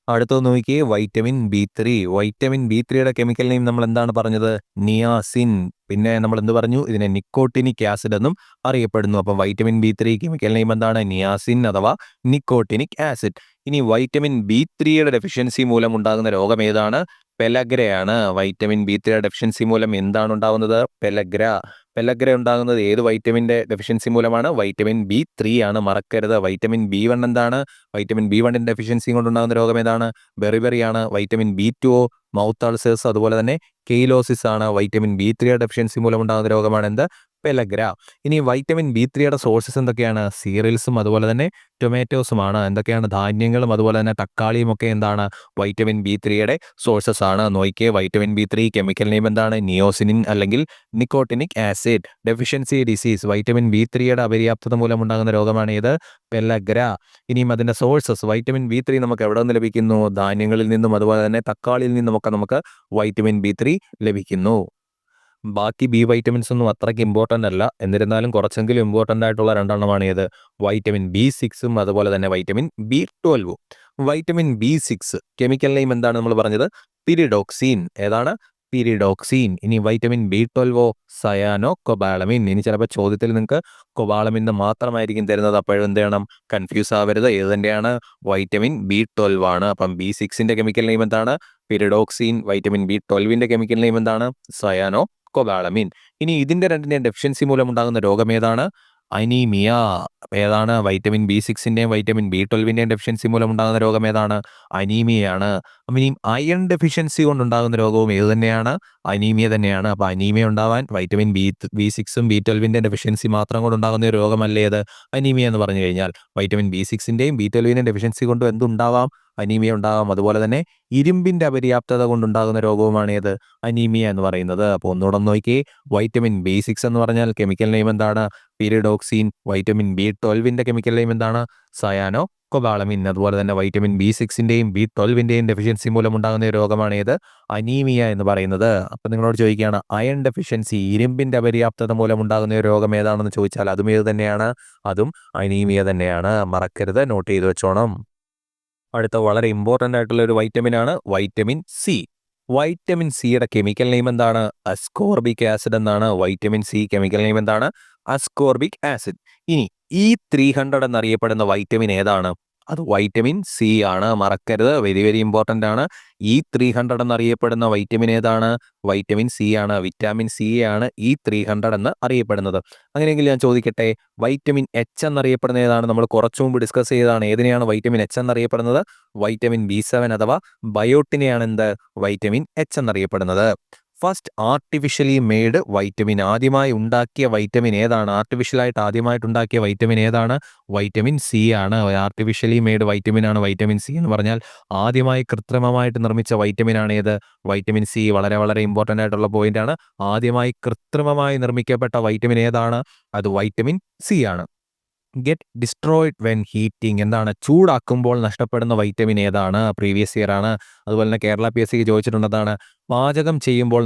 അടുത്തത് നോക്കിയേ. Vitamin B3. വൈറ്റമിൻ B3യുടെ കെമിക്കൽ നെയിം നമ്മൾ എന്താണ് പറഞ്ഞത്? നിയാസിൻ. പിന്നെ നമ്മൾ എന്ത് പറഞ്ഞു? ഇതിനെ നിക്കോട്ടിനിക് ആസിഡ് എന്നും അറിയപ്പെടുന്നു. അപ്പം വൈറ്റമിൻ B3 കെമിക്കൽ നെയിം എന്താണ്? നിയാസിൻ അഥവാ നിക്കോട്ടിനിക് ആസിഡ്. ഇനി വൈറ്റമിൻ B3യുടെ ഡെഫിഷ്യൻസി മൂലം ഉണ്ടാകുന്ന രോഗം ഏതാണ്? പെലഗ്രയാണ്. വൈറ്റമിൻ B3യുടെ ഡെഫിഷ്യൻസി മൂലം എന്താണ് ഉണ്ടാകുന്നത്? പെലഗ്ര ഉണ്ടാകുന്നത് ഏത് വൈറ്റമിൻ്റെ ഡെഫിഷ്യൻസി മൂലമാണ്? വൈറ്റമിൻ B3 ആണ്. മറക്കരുത്. വൈറ്റമിൻ B1 എന്താണ്? വൈറ്റമിൻ B1ന്റെ ഡെഫിഷ്യൻസി കൊണ്ടുണ്ടാകുന്ന രോഗം ഏതാണ്? ബെറിബെറിയാണ്. വൈറ്റമിൻ B2 മൗത്ത് അൾസേഴ്സ് അതുപോലെ തന്നെ കെയിലോസിസ് ആണ്. വൈറ്റമിൻ B3യുടെ ഡെഫിഷ്യൻസി മൂലം ഉണ്ടാകുന്ന രോഗമാണ് എന്ത്? പെലഗ്ര. ഇനി വൈറ്റമിൻ B3യുടെ സോഴ്സസ് എന്തൊക്കെയാണ്? സീരിയൽസും അതുപോലെ തന്നെ ടൊമാറ്റോസുമാണ്. എന്തൊക്കെയാണ്? ധാന്യങ്ങളും അതുപോലെ തന്നെ തക്കാളിയും ഒക്കെ എന്താണ്? വൈറ്റമിൻ B3യുടെ സോഴ്സസ് ആണ്. നോക്കിയേ. വൈറ്റമിൻ B3 കെമിക്കൽ നെയിം എന്താണ്? നിയോസിനിൻ അല്ലെങ്കിൽ nicotinic acid. Deficiency disease, vitamin B3യുടെ അപര്യാപ്തത മൂലം ഉണ്ടാകുന്ന രോഗമാണ് ഏത്? പെലഗ്ര. ഇനിയും അതിൻ്റെ സോഴ്സസ്, വൈറ്റമിൻ B3 നമുക്ക് എവിടെ നിന്ന് ലഭിക്കുന്നു? ധാന്യങ്ങളിൽ നിന്നും അതുപോലെ തന്നെ തക്കാളിയിൽ നിന്നുമൊക്കെ നമുക്ക് വൈറ്റമിൻ B3 ലഭിക്കുന്നു. ബാക്കി ബി വൈറ്റമിൻസ് ഒന്നും അത്രയ്ക്ക് ഇമ്പോർട്ടൻ്റ് അല്ല. എന്നിരുന്നാലും കുറച്ചെങ്കിലും ഇമ്പോർട്ടൻ്റ് ആയിട്ടുള്ള രണ്ടെണ്ണമാണ് ഏത്? വൈറ്റമിൻ B6ഉം അതുപോലെ തന്നെ വൈറ്റമിൻ B12ഉം. വൈറ്റമിൻ B6 കെമിക്കൽ നെയിം എന്താണ് നമ്മൾ പറഞ്ഞത്? പിരിഡോക്സിൻ. ഏതാണ്? പിരിഡോക്സിൻ. ഇനി വൈറ്റമിൻ B12 സയാനോ കൊബാളമിൻ. ഇനി ചിലപ്പോൾ ചോദ്യത്തിൽ നിങ്ങൾക്ക് കൊബാളമിൻ എന്ന് മാത്രമായിരിക്കും തരുന്നത്. അപ്പോഴും എന്ത് ചെയ്യണം? കൺഫ്യൂസ് ആവരുത്. ഏത് തന്നെയാണ്? വൈറ്റമിൻ B12 ആണ്. അപ്പം B6ന്റെ കെമിക്കൽ നെയിം എന്താണ്? പിരിഡോക്സിൻ. വൈറ്റമിൻ B12ന്റെ കെമിക്കൽ നെയിം എന്താണ്? സയാനോ കൊബാളമിൻ. ഇനി ഇതിന്റെ രണ്ടിന്റെയും ഡെഫിഷ്യൻസി മൂലം ഉണ്ടാകുന്ന രോഗം ഏതാണ്? അനീമിയ. ഏതാണ്? വൈറ്റമിൻ B6ന്റെയും വൈറ്റമിൻ B12ന്റെയും ഡെഫിഷ്യൻസി മൂലം ഉണ്ടാകുന്ന രോഗം ഏതാണ്? അനീമിയയാണ്. അപ്പം ഇനി അയൺ ഡെഫിഷ്യൻസി കൊണ്ടുണ്ടാകുന്ന രോഗവും ഏത് തന്നെയാണ്? അനീമിയ തന്നെയാണ്. അപ്പോൾ അനീമിയ ഉണ്ടാവാൻ വൈറ്റമിൻ B6ഉം B12ന്റെ ഡെഫിഷ്യൻസി മാത്രം കൊണ്ടുണ്ടാകുന്ന ഒരു രോഗമല്ലേ ഇത് അനീമിയ എന്ന് പറഞ്ഞു കഴിഞ്ഞാൽ? വൈറ്റമിൻ B6ന്റെയും B12ന്റെയും ഡെഫിഷ്യൻസി കൊണ്ട് എന്തുണ്ടാവാം? അനീമിയ ഉണ്ടാവാം. അതുപോലെ തന്നെ ഇരുമ്പിന്റെ അപര്യാപ്തത കൊണ്ടുണ്ടാകുന്ന രോഗവുമാണ് ഏത്? അനീമിയ എന്ന് പറയുന്നത്. അപ്പോൾ ഒന്നുകൂടെ നോക്കിയേ. വൈറ്റമിൻ B6 എന്ന് പറഞ്ഞാൽ കെമിക്കൽ നെയിം എന്താണ്? പിരിഡോക്സിൻ. വൈറ്റമിൻ B12ന്റെ കെമിക്കൽ നെയിം എന്താണ്? സയാനോ കൊബാളമിൻ. അതുപോലെ തന്നെ വൈറ്റമിൻ B6ന്റെയും B12ന്റെയും ഡെഫിഷ്യൻസി മൂലം ഉണ്ടാകുന്ന രോഗമാണ് ഏത്? അനീമിയ എന്ന് പറയുന്നത്. അപ്പം നിങ്ങളോട് ചോദിക്കുകയാണ്, അയൺ ഡെഫിഷ്യൻസി ഇരുമ്പിന്റെ അപര്യാപ്തത മൂലം ഉണ്ടാകുന്ന രോഗം ഏതാണെന്ന് ചോദിച്ചാൽ അതും ഏത് തന്നെയാണ്? അതും അനീമിയ തന്നെയാണ്. മറക്കരുത്, നോട്ട് ചെയ്ത് വെച്ചോണം. അടുത്ത വളരെ ഇമ്പോർട്ടൻ്റ് ആയിട്ടുള്ള ഒരു വൈറ്റമിൻ ആണ് വൈറ്റമിൻ സി. വൈറ്റമിൻ സിയുടെ കെമിക്കൽ നെയിം എന്താണ്? അസ്കോർബിക് ആസിഡ് എന്നാണ്. വൈറ്റമിൻ സി കെമിക്കൽ നെയിം എന്താണ്? Ascorbic acid. ഇനി E300 എന്നറിയപ്പെടുന്ന വൈറ്റമിൻ ഏതാണ്? അത് വൈറ്റമിൻ സി ആണ്. മറക്കരുത്, വെരി വെരി ഇമ്പോർട്ടൻ്റ് ആണ്. E300 എന്നറിയപ്പെടുന്ന വൈറ്റമിൻ ഏതാണ്? വൈറ്റമിൻ സി ആണ്. വിറ്റാമിൻ സി ആണ് E300 എന്ന് അറിയപ്പെടുന്നത്. അങ്ങനെയെങ്കിൽ ഞാൻ ചോദിക്കട്ടെ, വൈറ്റമിൻ എച്ച് എന്നറിയപ്പെടുന്ന ഏതാണ്? നമ്മൾ കുറച്ചു മുമ്പ് ഡിസ്കസ് ചെയ്തതാണ്. ഏതിനെയാണ് വൈറ്റമിൻ എച്ച് എന്നറിയപ്പെടുന്നത്? വൈറ്റമിൻ B7 അഥവാ ബയോട്ടിനെയാണ് എന്ത്? വൈറ്റമിൻ എച്ച് എന്നറിയപ്പെടുന്നത്. First artificially made vitamin. ആദ്യമായി ഉണ്ടാക്കിയ വൈറ്റമിൻ ഏതാണ്? ആർട്ടിഫിഷ്യലായിട്ട് ആദ്യമായിട്ട് ഉണ്ടാക്കിയ വൈറ്റമിൻ ഏതാണ്? വൈറ്റമിൻ സി ആണ്. ആർട്ടിഫിഷ്യലി മെയ്ഡ് വൈറ്റമിൻ ആണ് വൈറ്റമിൻ സി എന്ന് പറഞ്ഞാൽ ആദ്യമായി കൃത്രിമമായിട്ട് നിർമ്മിച്ച വൈറ്റമിൻ ആണ് ഏത്? Vitamin C. വളരെ വളരെ ഇമ്പോർട്ടൻ്റ് ആയിട്ടുള്ള പോയിന്റ് ആണ്. ആദ്യമായി കൃത്രിമമായി നിർമ്മിക്കപ്പെട്ട വൈറ്റമിൻ ഏതാണ്? അത് വൈറ്റമിൻ സി ആണ്. Get destroyed when heating. എന്താണ്? ചൂടാക്കുമ്പോൾ നഷ്ടപ്പെടുന്ന വൈറ്റമിൻ ഏതാണ്? പ്രീവിയസ് ഇയർ ആണ്. അതുപോലെ തന്നെ കേരള PSC ചോദിച്ചിട്ടുള്ളതാണ്. പാകം ചെയ്യുമ്പോൾ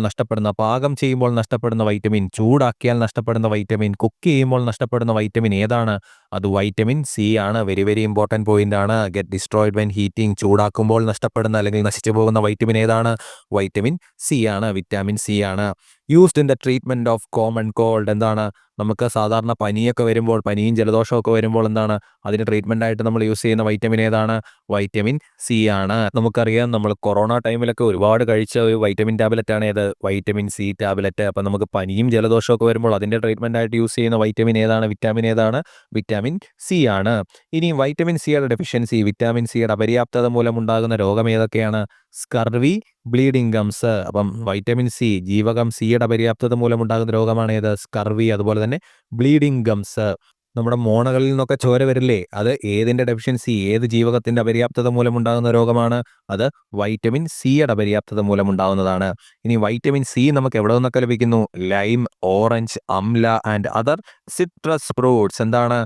നഷ്ടപ്പെടുന്ന വൈറ്റമിൻ, ചൂടാക്കിയാൽ നഷ്ടപ്പെടുന്ന വൈറ്റമിൻ, കുക്ക് ചെയ്യുമ്പോൾ നഷ്ടപ്പെടുന്ന വൈറ്റമിൻ ഏതാണ്? അത് വൈറ്റമിൻ സി ആണ്. വെരി വെരി ഇമ്പോർട്ടൻറ്റ് പോയിന്റ് ആണ്. Get destroyed when heating. ചൂടാക്കുമ്പോൾ നഷ്ടപ്പെടുന്ന അല്ലെങ്കിൽ നശിച്ചു പോകുന്ന വൈറ്റമിൻ ഏതാണ്? വൈറ്റമിൻ സി ആണ്. വിറ്റാമിൻ സി ആണ്. Used in the treatment of common cold. എന്താണ്? നമുക്ക് സാധാരണ പനിയൊക്കെ വരുമ്പോൾ, പനിയും ജലദോഷമൊക്കെ വരുമ്പോൾ എന്താണ് അതിന് ട്രീറ്റ്മെന്റ് ആയിട്ട് നമ്മൾ യൂസ് ചെയ്യുന്ന വൈറ്റമിൻ ഏതാണ്? വൈറ്റമിൻ സി ആണ്. നമുക്കറിയാം, നമ്മൾ കൊറോണ ടൈമിലൊക്കെ ഒരുപാട് കഴിച്ച ഒരു വൈറ്റമിൻ ടാബ്ലറ്റ് ആണ് ഏത്? Vitamin C tablet. അപ്പം നമുക്ക് പനിയും ജലദോഷമൊക്കെ വരുമ്പോൾ അതിൻ്റെ ട്രീറ്റ്മെന്റ് ആയിട്ട് യൂസ് ചെയ്യുന്ന വൈറ്റമിൻ ഏതാണ്? വിറ്റാമിൻ ഏതാണ്? വിറ്റാമിൻ സി ആണ്. ഇനി വൈറ്റമിൻ സിയുടെ ഡെഫിഷ്യൻസി, വിറ്റാമിൻ സിയുടെ അപര്യാപ്തത മൂലമുണ്ടാകുന്ന രോഗം ഏതൊക്കെയാണ്? Scurvy, bleeding gums. അപ്പം വൈറ്റമിൻ സി, ജീവകം സിയുടെ അപര്യാപ്തത മൂലമുണ്ടാകുന്ന രോഗമാണ് ഏത്? സ്കർവി. അതുപോലെ തന്നെ ബ്ലീഡിംഗ് ഗംസ്. നമ്മുടെ മോണകളിൽ നിന്നൊക്കെ ചോര വരില്ലേ? അത് ഏതിന്റെ ഡെഫിഷ്യൻസി, ഏത് ജീവകത്തിന്റെ അപര്യാപ്തത മൂലമുണ്ടാകുന്ന രോഗമാണ്? അത് വൈറ്റമിൻ സിയുടെ അപര്യാപ്തത മൂലമുണ്ടാകുന്നതാണ്. ഇനി വൈറ്റമിൻ സി നമുക്ക് എവിടെ നിന്നൊക്കെ ലഭിക്കുന്നു? Lime, orange, amla and other citrus fruits. എന്താണ്?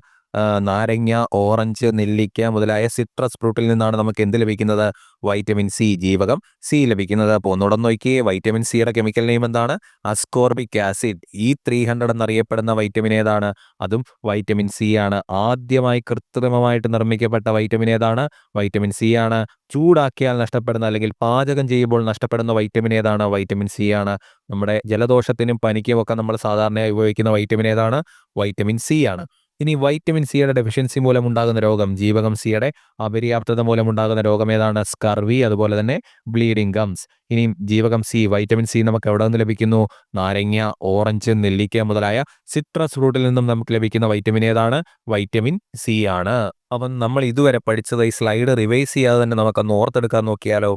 നാരങ്ങ, ഓറഞ്ച്, നെല്ലിക്ക മുതലായ സിട്രസ് ഫ്രൂട്ടിൽ നിന്നാണ് നമുക്ക് എന്ത് ലഭിക്കുന്നത്? വൈറ്റമിൻ സി, ജീവകം സി ലഭിക്കുന്നത്. അപ്പോൾ ഒന്നുകൂടെ നോക്കിയേ. വൈറ്റമിൻ സിയുടെ കെമിക്കൽ നെയിം എന്താണ്? Ascorbic acid. E300 എന്നറിയപ്പെടുന്ന വൈറ്റമിൻ ഏതാണ്? അതും വൈറ്റമിൻ സി ആണ്. ആദ്യമായി കൃത്രിമമായിട്ട് നിർമ്മിക്കപ്പെട്ട വൈറ്റമിൻ ഏതാണ്? വൈറ്റമിൻ സി ആണ്. ചൂടാക്കിയാൽ നഷ്ടപ്പെടുന്ന അല്ലെങ്കിൽ പാചകം ചെയ്യുമ്പോൾ നഷ്ടപ്പെടുന്ന വൈറ്റമിൻ ഏതാണ്? വൈറ്റമിൻ സി ആണ്. നമ്മുടെ ജലദോഷത്തിനും പനിക്കും ഒക്കെ നമ്മൾ സാധാരണയായി ഉപയോഗിക്കുന്ന വൈറ്റമിൻ ഏതാണ്? വൈറ്റമിൻ സി ആണ്. ഇനി വൈറ്റമിൻ സിയുടെ ഡെഫിഷ്യൻസി മൂലമുണ്ടാകുന്ന രോഗം, ജീവകം സിയുടെ അപര്യാപ്തത മൂലമുണ്ടാകുന്ന രോഗം ഏതാണ്? സ്കർവി, അതുപോലെ തന്നെ ബ്ലീഡിംഗ് ഗംസ്. ഇനി ജീവകം സി, വൈറ്റമിൻ സി നമുക്ക് എവിടെ നിന്ന് ലഭിക്കുന്നു? നാരങ്ങ, ഓറഞ്ച്, നെല്ലിക്ക മുതലായ സിട്രസ് ഫ്രൂട്ടിൽ നിന്നും നമുക്ക് ലഭിക്കുന്ന വൈറ്റമിൻ ഏതാണ്? വൈറ്റമിൻ സി ആണ്. അപ്പം നമ്മൾ ഇതുവരെ പഠിച്ചത് ഈ സ്ലൈഡ് റിവൈസ് ചെയ്യാതെ തന്നെ നമുക്കൊന്ന് ഓർത്തെടുക്കാൻ നോക്കിയാലോ?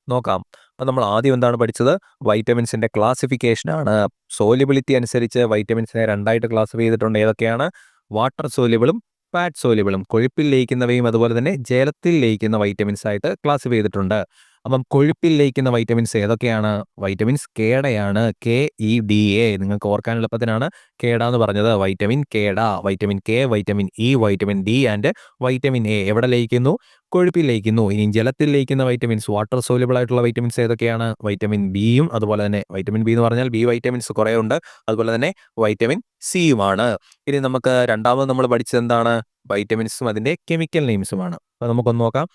നോക്കാം. അപ്പം നമ്മൾ ആദ്യം എന്താണ് പഠിച്ചത്? വൈറ്റമിൻസിന്റെ ക്ലാസിഫിക്കേഷൻ ആണ്. സോലിബിലിറ്റി അനുസരിച്ച് വൈറ്റമിൻസിനെ രണ്ടായിട്ട് ക്ലാസിഫൈ ചെയ്തിട്ടുണ്ട്. ഏതൊക്കെയാണ്? Water സോലിബിളും fat സോലിബിളും. കൊഴുപ്പിൽ ലയിക്കുന്നവയും അതുപോലെ തന്നെ ജലത്തിൽ ലയിക്കുന്ന വൈറ്റമിൻസ് ആയിട്ട് ക്ലാസിഫൈ ചെയ്തിട്ടുണ്ട്. അപ്പം കൊഴുപ്പിൽ ലയിക്കുന്ന വൈറ്റമിൻസ് ഏതൊക്കെയാണ്? വൈറ്റമിൻസ് കേടയാണ്. KEDA. നിങ്ങൾക്ക് ഓർക്കാൻ എളുപ്പത്തിനാണ് കേട എന്ന് പറഞ്ഞത്. വൈറ്റമിൻ കേട, vitamin K, vitamin E, vitamin D and vitamin A എവിടെ ലയിക്കുന്നു? കൊഴുപ്പിൽ ലയിക്കുന്നു. ഇനി ജലത്തിൽ ലയിക്കുന്ന വൈറ്റമിൻസ്, വാട്ടർ സോല്യുബിൾ ആയിട്ടുള്ള വൈറ്റമിൻസ് ഏതൊക്കെയാണ്? വൈറ്റമിൻ ബിയും അതുപോലെ തന്നെ വൈറ്റമിൻ ബി എന്ന് പറഞ്ഞാൽ ബി വൈറ്റമിൻസ് കുറേ ഉണ്ട്. അതുപോലെ തന്നെ വൈറ്റമിൻ സിയുമാണ്. ഇനി നമുക്ക് രണ്ടാമത് നമ്മൾ പഠിച്ചത് എന്താണ്? വൈറ്റമിൻസും അതിന്റെ കെമിക്കൽ നെയിംസുമാണ്. അപ്പോൾ നമുക്കൊന്ന് നോക്കാം.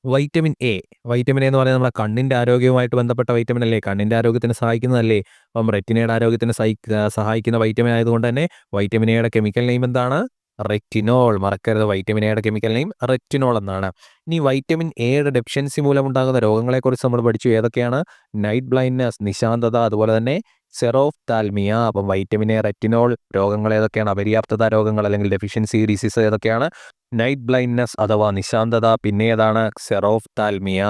Vitamin A. വൈറ്റമിൻ എ എന്ന് പറയുന്നത് നമ്മുടെ കണ്ണിന്റെ ആരോഗ്യവുമായിട്ട് ബന്ധപ്പെട്ട വൈറ്റമിൻ അല്ലേ? കണ്ണിന്റെ ആരോഗ്യത്തിന് സഹായിക്കുന്നതല്ലേ? അപ്പം റെറ്റിനയുടെ ആരോഗ്യത്തിന് സഹായിക്കുന്ന വൈറ്റമിൻ ആയതുകൊണ്ട് തന്നെ വൈറ്റമിൻ എയുടെ കെമിക്കൽ നെയിം എന്താണ്? റെറ്റിനോൾ. മറക്കരുത്, വൈറ്റമിൻ എയുടെ കെമിക്കൽ നെയിം റെറ്റിനോൾ എന്നാണ്. ഇനി വൈറ്റമിൻ എയുടെ ഡെഫിഷ്യൻസി മൂലമുണ്ടാകുന്ന രോഗങ്ങളെക്കുറിച്ച് നമ്മൾ പഠിച്ചു. ഏതൊക്കെയാണ്? നൈറ്റ് ബ്ലൈൻഡ്നെസ്, നിശാന്തത, അതുപോലെ തന്നെ സെറോഫ്താൽമിയ. അപ്പം വൈറ്റമിൻ എ, റെറ്റിനോൾ രോഗങ്ങൾ ഏതൊക്കെയാണ്? അപര്യാപ്തത രോഗങ്ങൾ അല്ലെങ്കിൽ ഡെഫിഷ്യൻസി ഡിസീസ് ഏതൊക്കെയാണ്? നൈറ്റ് ബ്ലൈൻഡ്നെസ് അഥവാ നിശാന്തത, പിന്നെ ഏതാണ്? സെറോഫ്താൽമിയ.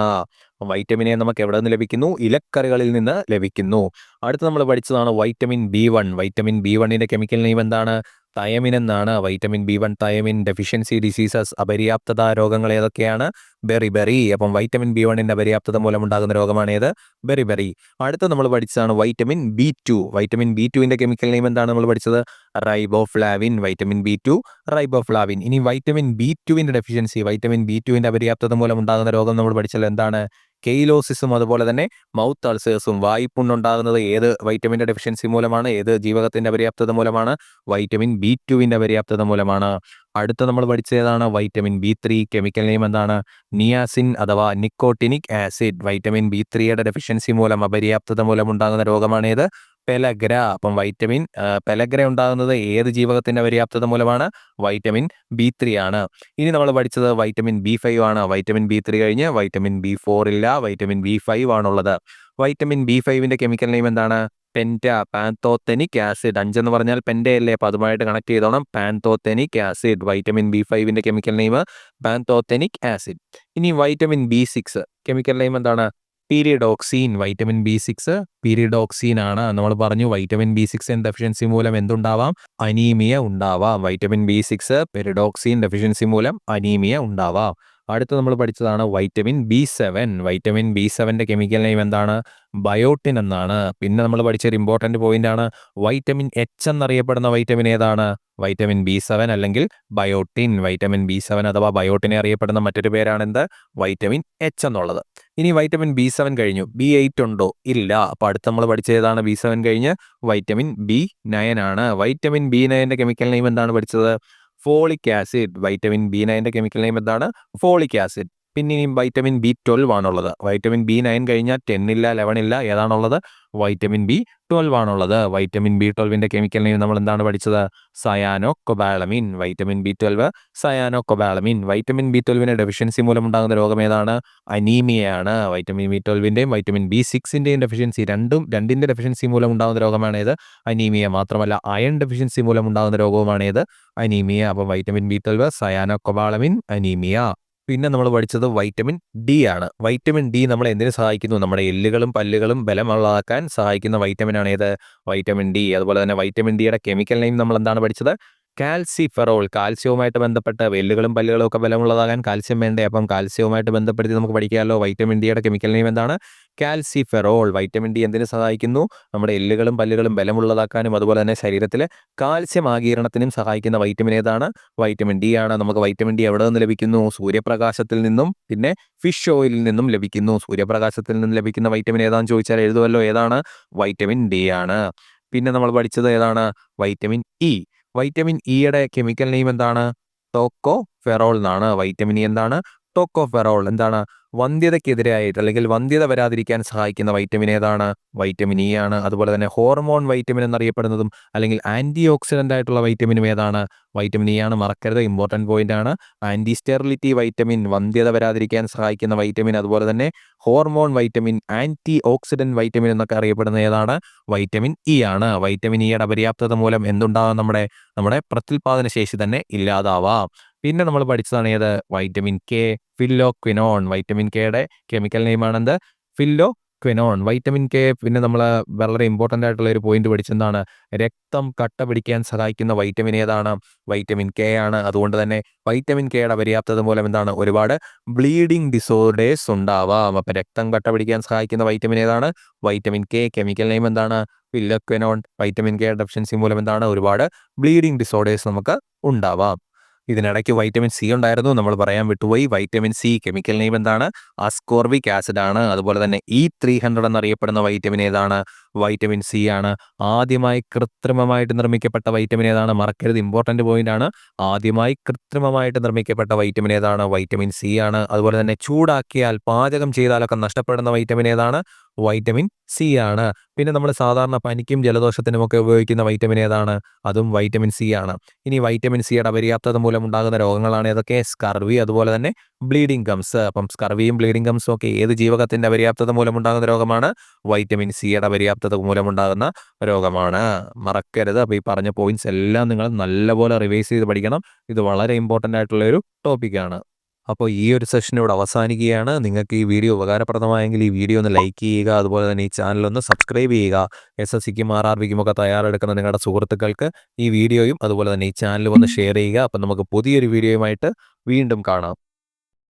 വൈറ്റമിൻ എ നമുക്ക് എവിടെ നിന്ന് ലഭിക്കുന്നു? ഇലക്കറികളിൽ നിന്ന് ലഭിക്കുന്നു. അടുത്ത് നമ്മൾ പഠിച്ചതാണ് വൈറ്റമിൻ B1. വൈറ്റമിൻ B1ന്റെ കെമിക്കൽ നെയിം എന്താണ്? തയമിൻ എന്നാണ്. Vitamin B1 thiamine. Deficiency diseases അപര്യാപ്തത രോഗങ്ങൾ ഏതൊക്കെയാണ്? ബെറിബെറി. അപ്പം വൈറ്റമിൻ B1ന്റെ അപര്യാപ്തത മൂലമുണ്ടാകുന്ന രോഗമാണ് ഏത്? ബെറിബെറി. അടുത്ത നമ്മൾ പഠിച്ചതാണ് വൈറ്റമിൻ B2. വൈറ്റമിൻ B2ന്റെ കെമിക്കൽ നെയിം എന്താണ് നമ്മൾ പഠിച്ചത്? റൈബോഫ്ലാവിൻ. Vitamin B2 riboflavin. ഇനി വൈറ്റമിൻ B2ന്റെ ഡെഫിഷ്യൻസി, വൈറ്റമിൻ B2ന്റെ അപര്യാപ്തത മൂലമുണ്ടാകുന്ന രോഗം നമ്മൾ പഠിച്ചത് എന്താണ്? കെയിലോസിസും അതുപോലെ തന്നെ മൗത്ത് അൾസേഴ്സും. വായ്പുണ്ണുണ്ടാകുന്നത് ഏത് വൈറ്റമിൻ്റെ ഡെഫിഷ്യൻസി മൂലമാണ്? ഏത് ജീവകത്തിൻ്റെ അപര്യാപ്തത മൂലമാണ്? വൈറ്റമിൻ B2ന്റെ അപര്യാപ്തത മൂലമാണ്. അടുത്ത നമ്മൾ പഠിച്ചതാണ് വൈറ്റമിൻ B3. കെമിക്കൽ നെയിം എന്താണ്? നിയാസിൻ അഥവാ നിക്കോട്ടിനിക് ആസിഡ്. വൈറ്റമിൻ B3യുടെ ഡെഫിഷ്യൻസി മൂലം അപര്യാപ്തത മൂലമുണ്ടാകുന്ന രോഗമാണേത്? പെലഗ്ര. അപ്പം വൈറ്റമിൻ പെലഗ്ര ഉണ്ടാകുന്നത് ഏത് ജീവകത്തിൻ്റെ അപര്യാപ്തത മൂലമാണ്? വൈറ്റമിൻ B3 ആണ്. ഇനി നമ്മൾ പഠിച്ചത് വൈറ്റമിൻ B5 ആണ്. വൈറ്റമിൻ B3 കഴിഞ്ഞ് വൈറ്റമിൻ B4 ഇല്ല, വൈറ്റമിൻ B5 ആണുള്ളത്. വൈറ്റമിൻ B5ന്റെ കെമിക്കൽ നെയിം എന്താണ്? Penta, pantothenic acid. 5 എന്ന് പറഞ്ഞാൽ പെൻറ്റയല്ലേ, അപ്പോൾ അതുമായിട്ട് കണക്ട് ചെയ്തോണം. Pantothenic acid. വൈറ്റമിൻ B5ന്റെ കെമിക്കൽ നെയിം പാന്തോതെനിക് ആസിഡ്. ഇനി വൈറ്റമിൻ B6 കെമിക്കൽ നെയിം എന്താണ്? പീരിഡോക്സീൻ. വൈറ്റമിൻ B6 പീരിഡോക്സീൻ ആണ്. നമ്മൾ പറഞ്ഞു വൈറ്റമിൻ B6 ഡെഫിഷ്യൻസി മൂലം എന്തുണ്ടാവാം? അനീമിയ ഉണ്ടാവാം. വൈറ്റമിൻ B6 പീരിഡോക്സീൻ ഡെഫിഷ്യൻസി മൂലം അനീമിയ ഉണ്ടാവാം. അടുത്ത് നമ്മൾ പഠിച്ചതാണ് വൈറ്റമിൻ B7. വൈറ്റമിൻ B7ന്റെ കെമിക്കൽ നെയിം എന്താണ്? ബയോട്ടിൻ എന്നാണ്. പിന്നെ നമ്മൾ പഠിച്ചൊരു ഇമ്പോർട്ടൻ്റ് പോയിന്റ് ആണ് വൈറ്റമിൻ H എന്നറിയപ്പെടുന്ന വൈറ്റമിൻ ഏതാണ്? വൈറ്റമിൻ B7 അല്ലെങ്കിൽ ബയോട്ടിൻ. വൈറ്റമിൻ B7 അഥവാ ബയോട്ടിനെ അറിയപ്പെടുന്ന മറ്റൊരു പേരാണ് എന്ത്? വൈറ്റമിൻ H എന്നുള്ളത്. ഇനി വൈറ്റമിൻ B7 കഴിഞ്ഞു. B8 ഉണ്ടോ? ഇല്ല. അപ്പോൾ അടുത്ത് നമ്മൾ പഠിച്ചതാണ് B7 കഴിഞ്ഞ് വൈറ്റമിൻ B9 ആണ്. വൈറ്റമിൻ B9ന്റെ കെമിക്കൽ നെയിം എന്താണ് പഠിച്ചത്? Folic acid. വൈറ്റമിൻ B9ന്റെ കെമിക്കൽ നെയിം എന്താണ്? Folic acid. പിന്നെ ഇനി വൈറ്റമിൻ B12 ആണുള്ളത്. വൈറ്റമിൻ B9 കഴിഞ്ഞാൽ 10 ഇല്ല, 11 ഇല്ല. ഏതാണുള്ളത്? വൈറ്റമിൻ B12 ആണുള്ളത്. വൈറ്റമിൻ B12ന്റെ കെമിക്കൽ നെയിം നമ്മൾ എന്താണ് പഠിച്ചത്? Cyanocobalamin. Vitamin B12 cyanocobalamin. Vitamin B12ന്റെ ഡെഫിഷ്യൻസി മൂലമുണ്ടാകുന്ന രോഗം ഏതാണ്? അനീമിയയാണ്. വൈറ്റമിൻ B12ന്റെയും വൈറ്റമിൻ B6ന്റെയും ഡെഫിഷ്യൻസി രണ്ടിൻ്റെ ഡെഫിഷ്യൻസി മൂലം ഉണ്ടാകുന്ന രോഗമാണേത്? അനീമിയ. മാത്രമല്ല അയൺ ഡെഫിഷ്യൻസി മൂലം ഉണ്ടാകുന്ന രോഗവുമാണേത്? അനീമിയ. അപ്പോൾ vitamin B12 cyanocobalamin, anaemia. പിന്നെ നമ്മൾ പഠിച്ചത് വൈറ്റമിൻ D ആണ്. വൈറ്റമിൻ D നമ്മളെ എന്തിനു സഹായിക്കുന്നു? നമ്മുടെ എല്ലുകളും പല്ലുകളും ബലമുള്ളതാക്കാൻ സഹായിക്കുന്ന വൈറ്റമിനാണ് ഏത്? Vitamin D. അതുപോലെ തന്നെ വൈറ്റമിൻ ഡിയുടെ കെമിക്കൽ നെയിം നമ്മൾ എന്താണ് പഠിച്ചത്? കാൽസിഫെറോൾ. കാൽസ്യവുമായിട്ട് ബന്ധപ്പെട്ട് എല്ലുകളും പല്ലുകളും ഒക്കെ ബലമുള്ളതാകാൻ കാൽസ്യം വേണ്ടേ? അപ്പം കാൽസ്യവുമായിട്ട് ബന്ധപ്പെടുത്തി നമുക്ക് പഠിക്കാമല്ലോ. വൈറ്റമിൻ ഡിയുടെ കെമിക്കൽ നെയിം എന്താണ്? കാൽസിഫെറോൾ. വൈറ്റമിൻ ഡി എന്തിനു സഹായിക്കുന്നു? നമ്മുടെ എല്ലുകളും പല്ലുകളും ബലമുള്ളതാക്കാനും അതുപോലെ തന്നെ ശരീരത്തിലെ കാൽസ്യം ആഗീരണത്തിനും സഹായിക്കുന്ന വൈറ്റമിൻ ഏതാണ്? വൈറ്റമിൻ ഡി ആണ്. നമുക്ക് വൈറ്റമിൻ ഡി എവിടെ നിന്ന് ലഭിക്കുന്നു? സൂര്യപ്രകാശത്തിൽ നിന്നും പിന്നെ ഫിഷ് ഓയിലിൽ നിന്നും ലഭിക്കുന്നു. സൂര്യപ്രകാശത്തിൽ നിന്നും ലഭിക്കുന്ന വൈറ്റമിൻ ഏതാണെന്ന് ചോദിച്ചാൽ എഴുതുമല്ലോ. ഏതാണ്? വൈറ്റമിൻ ഡി ആണ്. പിന്നെ നമ്മൾ പഠിച്ചത് ഏതാണ്? Vitamin E. വൈറ്റമിൻ ഇയുടെ കെമിക്കൽ നെയിം എന്താണ്? ടോക്കോഫെറോൾ എന്നാണ്. വൈറ്റമിൻ ഇ എന്താണ്? ടോക്കോഫെറോൾ. എന്താണ്? വന്ധ്യതയ്ക്കെതിരായിട്ട് അല്ലെങ്കിൽ വന്ധ്യത വരാതിരിക്കാൻ സഹായിക്കുന്ന വൈറ്റമിൻ ഏതാണ്? വൈറ്റമിൻ ഇ ആണ്. അതുപോലെ തന്നെ ഹോർമോൺ വൈറ്റമിൻ എന്നറിയപ്പെടുന്നതും അല്ലെങ്കിൽ ആൻറ്റി ഓക്സിഡൻ്റ് ആയിട്ടുള്ള വൈറ്റമിനും ഏതാണ്? വൈറ്റമിൻ ഇ ആണ്. മറക്കരുത്, ഇമ്പോർട്ടൻറ്റ് പോയിന്റ് ആണ്. ആൻറ്റി സ്റ്റെറിലിറ്റി വൈറ്റമിൻ, വന്ധ്യത വരാതിരിക്കാൻ സഹായിക്കുന്ന വൈറ്റമിൻ, അതുപോലെ തന്നെ hormone vitamin, antioxidant vitamin എന്നൊക്കെ അറിയപ്പെടുന്ന ഏതാണ്? വൈറ്റമിൻ ഇ ആണ്. വൈറ്റമിൻ ഇയുടെ അപര്യാപ്തത മൂലം എന്തുണ്ടാകും? നമ്മുടെ പ്രത്യുൽപാദന ശേഷി തന്നെ ഇല്ലാതാവാം. പിന്നെ നമ്മൾ പഠിച്ചതാണ് ഏത്? Vitamin K, phylloquinone. വൈറ്റമിൻ കെയുടെ കെമിക്കൽ നെയിമാണെന്ത്? Phylloquinone, vitamin K. പിന്നെ നമ്മൾ വളരെ ഇമ്പോർട്ടൻ്റ് ആയിട്ടുള്ള ഒരു പോയിന്റ് പഠിച്ചെന്താണ്, രക്തം കട്ട പിടിക്കാൻ സഹായിക്കുന്ന വൈറ്റമിൻ ഏതാണ്? വൈറ്റമിൻ കെ ആണ്. അതുകൊണ്ട് തന്നെ വൈറ്റമിൻ കെയുടെ അപര്യാപ്തത മൂലം എന്താണ്, ഒരുപാട് ബ്ലീഡിംഗ് ഡിസോർഡേഴ്സ് ഉണ്ടാവാം. അപ്പം രക്തം കട്ട പിടിക്കാൻ സഹായിക്കുന്ന വൈറ്റമിൻ ഏതാണ്? Vitamin K. കെമിക്കൽ നെയിം എന്താണ്? പില്ലക്വിനോൺ. വൈറ്റമിൻ കെ ഡെഫിഷ്യൻസി മൂലം എന്താണ്, ഒരുപാട് ബ്ലീഡിംഗ് ഡിസോർഡേഴ്സ് നമുക്ക് ഉണ്ടാവാം. ഇതിനിടയ്ക്ക് വൈറ്റമിൻ സി ഉണ്ടായിരുന്നു, നമ്മൾ പറയാൻ വിട്ടുപോയി. വൈറ്റമിൻ സി കെമിക്കൽ നെയിം എന്താണ്? അസ്കോർബിക് ആസിഡ് ആണ്. അതുപോലെ തന്നെ E300 എന്നറിയപ്പെടുന്ന വൈറ്റമിൻ ഏതാണ്? വൈറ്റമിൻ സി ആണ്. ആദ്യമായി കൃത്രിമമായിട്ട് നിർമ്മിക്കപ്പെട്ട വൈറ്റമിൻ ഏതാണ്? മറക്കരുത്, ഇമ്പോർട്ടൻ്റ് പോയിന്റ് ആണ്. ആദ്യമായി കൃത്രിമമായിട്ട് നിർമ്മിക്കപ്പെട്ട വൈറ്റമിൻ ഏതാണ്? വൈറ്റമിൻ സി ആണ്. അതുപോലെ തന്നെ ചൂടാക്കിയാൽ, പാചകം ചെയ്താലൊക്കെ നഷ്ടപ്പെടുന്ന വൈറ്റമിൻ ഏതാണ്? വൈറ്റമിൻ സി ആണ്. പിന്നെ നമ്മൾ സാധാരണ പനിക്കും ജലദോഷത്തിനുമൊക്കെ ഉപയോഗിക്കുന്ന വൈറ്റമിൻ ഏതാണ്? അതും വൈറ്റമിൻ സി ആണ്. ഇനി വൈറ്റമിൻ സിയുടെ അപര്യാപ്തത മൂലം ഉണ്ടാകുന്ന രോഗങ്ങളാണ് ഏതൊക്കെ? സ്കർവി, അതുപോലെ തന്നെ ബ്ലീഡിംഗ് ഗംസ്. അപ്പം സ്കർവിയും ബ്ലീഡിംഗ് ഗംസും ഒക്കെ ഏത് ജീവകത്തിന്റെ അപര്യാപ്തത മൂലമുണ്ടാകുന്ന രോഗമാണ്? വൈറ്റമിൻ സിയുടെ അപര്യാപ്തത മൂലമുണ്ടാകുന്ന രോഗമാണ്. മറക്കരുത്. അപ്പോൾ ഈ പറഞ്ഞ പോയിന്റ്സ് എല്ലാം നിങ്ങൾ നല്ലപോലെ റിവൈസ് ചെയ്ത് പഠിക്കണം. ഇത് വളരെ ഇമ്പോർട്ടൻ്റ് ആയിട്ടുള്ള ഒരു ടോപ്പിക്കാണ്. അപ്പോൾ ഈ ഒരു സെഷൻ ഇവിടെ അവസാനിക്കുകയാണ്. നിങ്ങൾക്ക് ഈ വീഡിയോ ഉപകാരപ്രദമായെങ്കിൽ ഈ വീഡിയോ ഒന്ന് ലൈക്ക് ചെയ്യുക. അതുപോലെ തന്നെ ഈ ചാനൽ ഒന്ന് സബ്സ്ക്രൈബ് ചെയ്യുക. SSCക്കും RRBക്കും ഒക്കെ തയ്യാറെടുക്കുന്ന നിങ്ങളുടെ സുഹൃത്തുക്കൾക്ക് ഈ വീഡിയോയും അതുപോലെ തന്നെ ഈ ചാനലും ഒന്ന് ഷെയർ ചെയ്യുക. അപ്പം നമുക്ക് പുതിയൊരു വീഡിയോയുമായിട്ട് വീണ്ടും കാണാം.